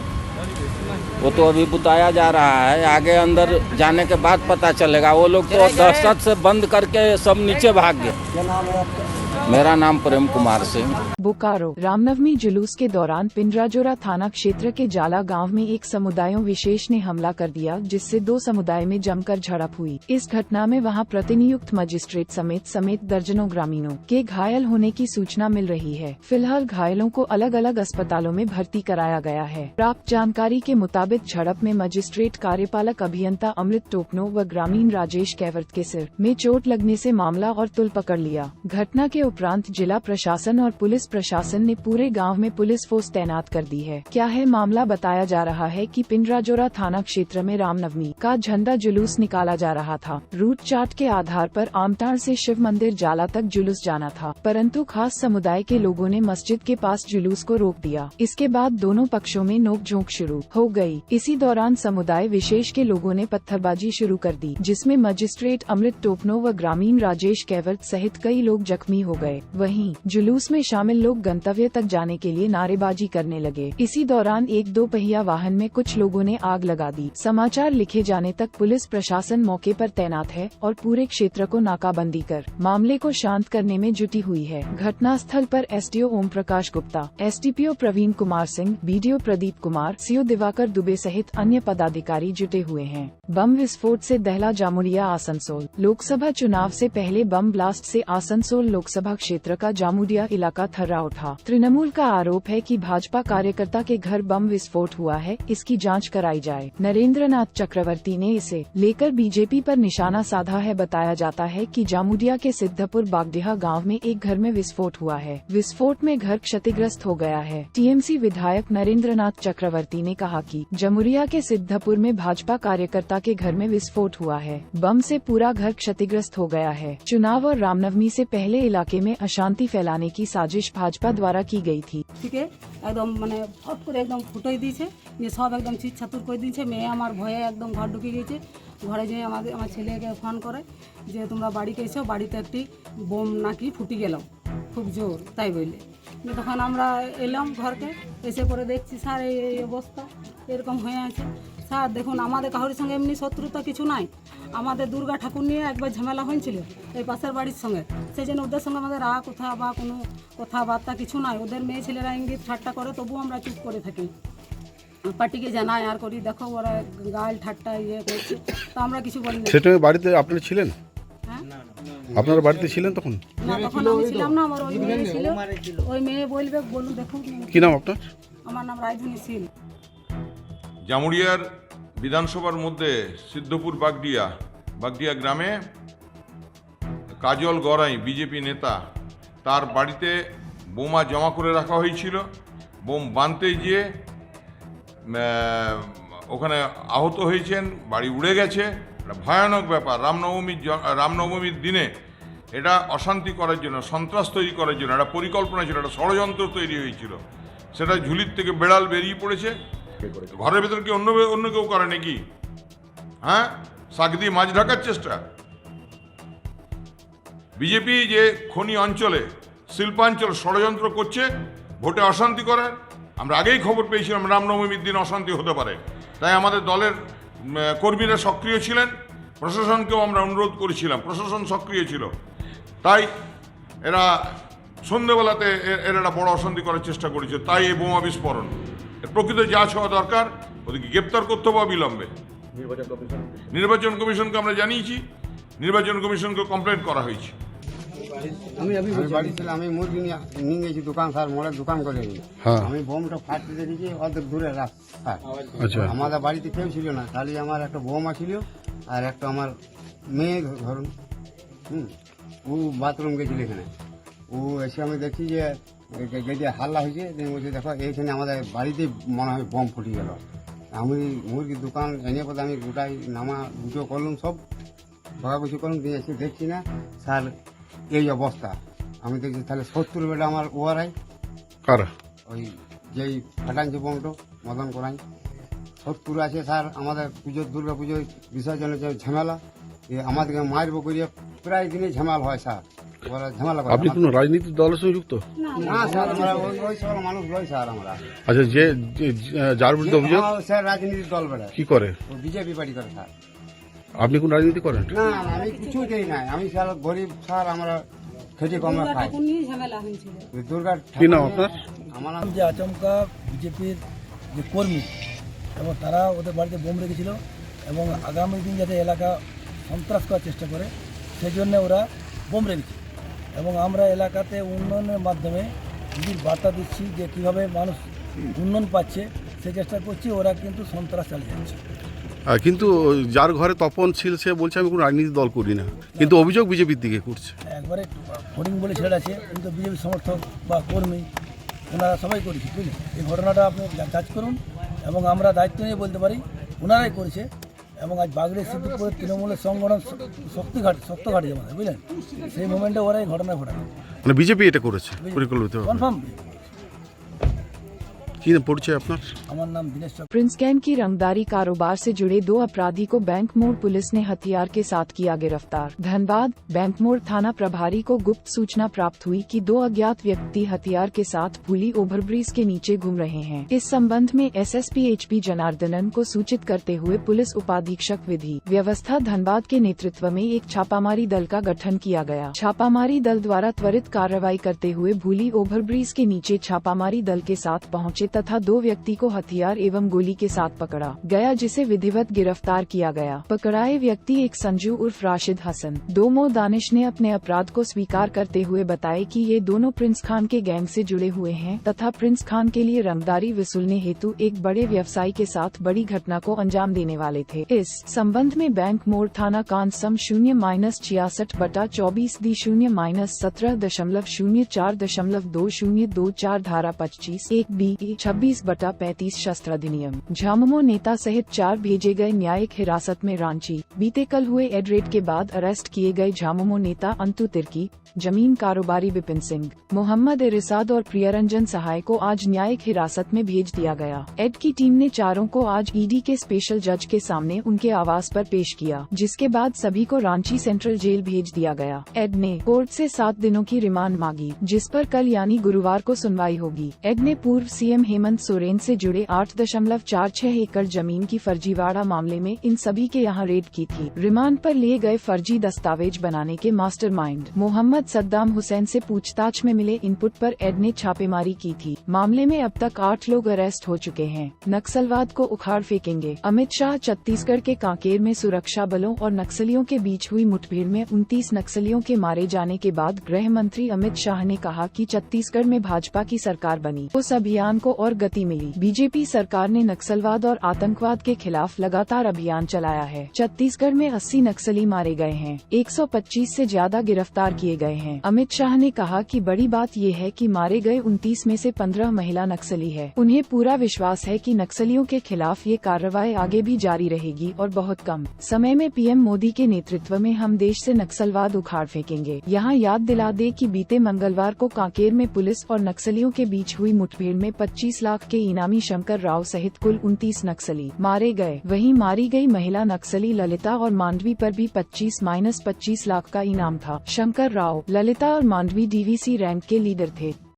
वो तो अभी बुताया जा रहा है। आगे अंदर जाने के बाद पता चलेगा। वो लोग तो दहशत से बंद करके सब नीचे भाग गए। क्या नाम है आपका? मेरा नाम प्रेम कुमार सिंह। बोकारो रामनवमी जुलूस के दौरान पिंजराजोरा थाना क्षेत्र के जाला गांव में एक समुदायों विशेष ने हमला कर दिया, जिससे दो समुदाय में जमकर झड़प हुई। इस घटना में वहां प्रतिनियुक्त मजिस्ट्रेट समेत दर्जनों ग्रामीणों के घायल होने की सूचना मिल रही है। फिलहाल घायलों को अलग अलग अस्पतालों में भर्ती कराया गया है। प्राप्त जानकारी के मुताबिक झड़प में मजिस्ट्रेट कार्यपालक अभियंता अमृत टोपनो व ग्रामीण राजेश कैवर्त के सिर में चोट लगने से मामला और तुल पकड़ लिया। घटना के उपरांत जिला प्रशासन और पुलिस प्रशासन ने पूरे गांव में पुलिस फोर्स तैनात कर दी है। क्या है मामला? बताया जा रहा है कि पिंजराजोरा थाना क्षेत्र में रामनवमी का झंडा जुलूस निकाला जा रहा था। रूट चार्ट के आधार पर आमटाड़ से शिव मंदिर जाला तक जुलूस जाना था, परंतु खास समुदाय के लोगों ने मस्जिद के पास जुलूस को रोक दिया। इसके बाद दोनों पक्षों में नोकझोंक शुरू हो गई। इसी दौरान समुदाय विशेष के लोगों ने पत्थरबाजी शुरू कर दी, जिसमें मजिस्ट्रेट अमृत टोपनो व ग्रामीण राजेश कैवर्त सहित कई लोग जख्मी हो गए। वहीं जुलूस में शामिल लोग गंतव्य तक जाने के लिए नारेबाजी करने लगे। इसी दौरान एक 2 पहिया वाहन में कुछ लोगों ने आग लगा दी। समाचार लिखे जाने तक पुलिस प्रशासन मौके पर तैनात है और पूरे क्षेत्र को नाकाबंदी कर मामले को शांत करने में जुटी हुई है। घटना स्थल पर SDO Om Prakash Gupta, SDPO Praveen Kumar Singh, BDO Pradeep Kumar, CO Diwakar Dubey सहित अन्य पदाधिकारी जुटे हुए हैं। बम विस्फोट से दहला जामुरिया आसनसोल। लोकसभा चुनाव से पहले बम ब्लास्ट से आसनसोल लोकसभा क्षेत्र का जामुरिया इलाका थर्रा उठा। तृणमूल का आरोप है कि भाजपा कार्यकर्ता के घर बम विस्फोट हुआ है, इसकी जांच कराई जाए। नरेंद्रनाथ चक्रवर्ती ने इसे लेकर बीजेपी पर निशाना साधा है। बताया जाता है कि जामुरिया के सिद्धपुर बागडीहा गांव में एक घर में विस्फोट हुआ है। विस्फोट में घर क्षतिग्रस्त हो गया है। टीएमसी विधायक नरेंद्रनाथ चक्रवर्ती ने कहा कि जामुरिया के सिद्धपुर में भाजपा कार्यकर्ता के घर में विस्फोट हुआ है। बम से पूरा घर क्षतिग्रस्त हो गया है। चुनाव और रामनवमी से पहले इलाके में अशांति फैलाने की साजिश भाजपा द्वारा की गई थी। ठीक है, एकदम माने फट करे एकदम फुटाई दिए ये सब एकदम चीज छातुर कर दिए। मेये आमार भये एकदम घर ढुके गए। घरे যেয়ে আমার ছেলেকে ফোন করে যে তোমরা বাড়িতে এসো, বাড়িতে একটি বোম নাকি ফুটি গেল খুব জোর, তাই বললে। তখন আমরা এলাম ঘরকে, এসে পরে দেখছি স্যার এই অবস্থা এরকম হয়ে আছে। স্যার দেখুন, আমাদের কারোর সঙ্গে এমনি শত্রুতা কিছু নাই। আমাদের দুর্গা ঠাকুর নিয়ে একবার ঝামেলা হয়েছিল এই পাশের বাড়ির সঙ্গে, সেই জন্য ওদের সঙ্গে আমাদের রাগ কোথা বা কোনো কথাবার্তা কিছু নাই। ওদের মেয়ে ছেলেরা ইঙ্গিত ঠাট্টা করে, তবুও আমরা চুপ করে থাকি। পার্টিকে জানাই আর করি, দেখো ওরা গাল ঠাট্টা ইয়ে করছে, তো আমরা কিছু বলি না। সেটা বাড়িতে আপনি ছিলেন? হ্যাঁ, আপনারা বাড়িতে ছিলেন তখন? না তখন আমি ছিলাম না, আমার ওই মেয়ে ছিল। ওই মেয়ে বলবে, বলুন দেখুন। কি নাম আপনার? আমার নাম রাজধানী শীল। জামুরিয়ার বিধানসভার মধ্যে সিদ্ধপুর বাগডিয়া গ্রামে কাজল গড়াই বিজেপি নেতা, তার বাড়িতে বোমা জমা করে রাখা হয়েছিল। বোম বাঁধতে গিয়ে ওখানে আহত হয়েছেন, বাড়ি উড়ে গেছে। এটা ভয়ানক ব্যাপার। রামনবমীর দিনে এটা অশান্তি করার জন্য, সন্ত্রাস তৈরি করার জন্য একটা পরিকল্পনা ছিল, একটা ষড়যন্ত্র তৈরি হয়েছিল। সেটা ঝুলির থেকে বেড়াল বেরিয়ে পড়েছে। ঘরের ভেতর কি অন্য কেউ করে নাকি? হ্যাঁ, শাক দিয়ে মাছ ঢাকার চেষ্টা। বিজেপি যে খনি অঞ্চলে, শিল্পাঞ্চল ষড়যন্ত্র করছে ভোটে অশান্তি করার। আমরা আগেই খবর পেয়েছিলাম রামনবমীর দিন অশান্তি হতে পারে, তাই আমাদের দলের কর্মীরা সক্রিয় ছিলেন। প্রশাসনকেও আমরা অনুরোধ করেছিলাম, প্রশাসন সক্রিয় ছিল। তাই এরা সন্ধ্যেবেলাতে এরা একটা বড় অশান্তি করার চেষ্টা করেছে, তাই এই বোমা বিস্ফোরণ। প্রকৃত যা হওয়া দরকার, ওদেরকে গ্রেপ্তার করতে হবে অবিলম্বে। নির্বাচন কমিশনকে আমরা জানিয়েছি, নির্বাচন কমিশনকে কমপ্লেন করা হয়েছে। আমি বাড়ি ছিলাম, আমি মুরগি নিয়ে গেছি দোকান, স্যার মোড়ের দোকান করে নি। আমি বোমটা ফাটতে দেখেছি অর্ধেক দূরে রাস্তা। আমাদের বাড়িতে কেউ ছিল না, খালি আমার একটা বৌমা ছিল আর একটা আমার মেয়ে ধরুন। ও বাথরুম গেছিল এখানে। ও এসে আমি দেখছি যে গেটে হাল্লা হয়েছে, বলছে দেখো এইখানে আমাদের বাড়িতে মনে হয় বম ফুটে গেল। আমি মুরগির দোকান এনে পথে আমি গোটাই নামা গুটো করলাম, সব ভাগাভুগি করলাম, দিয়ে এসে দেখছি না স্যার এই অবস্থা। আমি দেখছি তাহলে 70 বেলা আমার ওয়ারাই কারা ওই যেই ফাটাইছে বোমটো মদন করাই 70 আছে স্যার। আমাদের পুজোর দুর্গা পুজোর বিসর্জনের যে ঝামেলা, আমাদেরকে মারবো করিয়ে প্রায় দিনে ঝামেলা হয় স্যার। ওরা ঝামেলা করে। আপনি কোনো রাজনীতির দলের সঙ্গে যুক্ত? না স্যার, আমরা ওই সব মানুষ লই স্যার। আমরা আচ্ছা, যে যার বিরুদ্ধে অভিযোগ, স্যার রাজনীতির দল বেড়ায়। কি করে? বিজেপি পার্টি করে স্যার। আপনি কোন রাজনীতি করেন? না, আমি কিছুই করি নাই। আমি স্যার গরিব স্যার, আমরা খেটে কমে খাই টাকা নিয়ে ঝামেলা হয়েছিল। দুর্গা কি নাম আপনার? আমার নাম যে আচমকা বিজেপির যে কর্মী এবং তারা ওদের বাড়িতে বোম রেখেছিল এবং আগামী দিন যাতে এলাকা সন্ত্রাস করার চেষ্টা করে সেই জন্য ওরা বোম রেখেছে এবং আমরা এলাকাতে উন্নয়নের মাধ্যমে দিদির বার্তা দিচ্ছি যে কীভাবে মানুষ উন্নয়ন পাচ্ছে সেই চেষ্টা করছি, ওরা কিন্তু সন্ত্রাস চালিয়ে যাচ্ছে। কিন্তু যার ঘরে তপন ছিল সে বলছে আমি কোনো রাজনীতি দল করি না, কিন্তু অভিযোগ বিজেপির দিকে করছে। একবারে ফরিং বলে ছেড়ে আছে, কিন্তু বিজেপি সমর্থক বা কর্মী ওনারা সবাই করেছে, বুঝলেন। এই ঘটনাটা আপনি যাচ করুন এবং আমরা দায়িত্ব নিয়ে বলতে পারি ওনারাই করেছে এবং আজ বাগড়ি সিদ্দিকপুরের তৃণমূলের সংগঠন শক্ত ঘাটে যেমন, বুঝলেন, সেই মোমেন্টে ওরা এই ঘটনা ঘটাবে। মানে বিজেপি এটা করেছে পরিকল্পিত? কনফার্ম। কি পরিচয় আপনার? আমার নাম দিনেশ। प्रिंस गैंग की रंगदारी कारोबार से जुड़े 2 अपराधी को बैंक मोड़ पुलिस ने हथियार के साथ किया गिरफ्तार। धनबाद बैंक मोड़ थाना प्रभारी को गुप्त सूचना प्राप्त हुई कि 2 अज्ञात व्यक्ति हथियार के साथ भूली ओवरब्रिज के नीचे घूम रहे हैं। इस संबंध में एसएसपी HP जनार्दनन को सूचित करते हुए पुलिस उपाधीक्षक विधि व्यवस्था धनबाद के नेतृत्व में एक छापामारी दल का गठन किया गया। छापामारी दल द्वारा त्वरित कार्रवाई करते हुए भूली ओवरब्रिज के नीचे छापामारी दल के साथ पहुंचे तथा 2 व्यक्ति को हथियार एवं गोली के साथ पकड़ा गया, जिसे विधिवत गिरफ्तार किया गया। पकड़ाए व्यक्ति एक संजू उर्फ राशिद हसन, 2 मो दानिश ने अपने अपराध को स्वीकार करते हुए बताए कि ये दोनों प्रिंस खान के गैंग से जुड़े हुए हैं तथा प्रिंस खान के लिए रंगदारी वसूलने हेतु एक बड़े व्यवसायी के साथ बड़ी घटना को अंजाम देने वाले थे। इस संबंध में बैंक मोड़ थाना कांसम 0-66/17.2024.2024 धारा 25(1)B 26/35 शस्त्र अधिनियम झामुमो नेता सहित 4 भेजे गए न्यायिक हिरासत में रांची। बीते कल हुए एड रेड के बाद अरेस्ट किए गए झामुमो नेता अंतु तिर्की, जमीन कारोबारी विपिन सिंह, मोहम्मद इरसाद और प्रियरंजन सहाय को आज न्यायिक हिरासत में भेज दिया गया। एड की टीम ने चारों को आज ईडी के स्पेशल जज के सामने उनके आवास पर पेश किया, जिसके बाद सभी को रांची सेंट्रल जेल भेज दिया गया। एड ने कोर्ट से 7 दिनों की रिमांड मांगी, जिस पर कल यानी गुरुवार को सुनवाई होगी। एड ने पूर्व सीएम हेमंत सोरेन से जुड़े 8.46 एकड़ जमीन की फर्जीवाड़ा मामले में इन सभी के यहां रेड की थी। रिमांड पर लिए गए फर्जी दस्तावेज बनाने के मास्टरमाइंड मोहम्मद सद्दाम हुसैन से पूछताछ में मिले इनपुट पर एड ने छापेमारी की थी। मामले में अब तक 8 लोग अरेस्ट हो चुके हैं। नक्सलवाद को उखाड़ फेंकेंगे अमित शाह। छत्तीसगढ़ के कांकेर में सुरक्षा बलों और नक्सलियों के बीच हुई मुठभेड़ में 29 नक्सलियों के मारे जाने के बाद गृह मंत्री अमित शाह ने कहा कि छत्तीसगढ़ में भाजपा की सरकार बनी, उस अभियान को और गति मिली। बीजेपी सरकार ने नक्सलवाद और आतंकवाद के खिलाफ लगातार अभियान चलाया है। छत्तीसगढ़ में 80 नक्सली मारे गए हैं, 125 से ज्यादा गिरफ्तार किए गए हैं। अमित शाह ने कहा कि बड़ी बात ये है कि मारे गए 29 में से 15 महिला नक्सली है। उन्हें पूरा विश्वास है कि नक्सलियों के खिलाफ ये कार्रवाई आगे भी जारी रहेगी और बहुत कम समय में पीएम मोदी के नेतृत्व में हम देश से नक्सलवाद उखाड़ फेंकेंगे। यहाँ याद दिला दे कि बीते मंगलवार को कांकेर में पुलिस और नक्सलियों के बीच हुई मुठभेड़ में 25 लाख के इनामी शंकर राव सहित कुल 29 नक्सली मारे गए। वहीं मारी गई महिला नक्सली ललिता और मांडवी पर भी 25-25 लाख का इनाम था। शंकर राव, ललिता और मांडवी DVC रैंक के लीडर थे।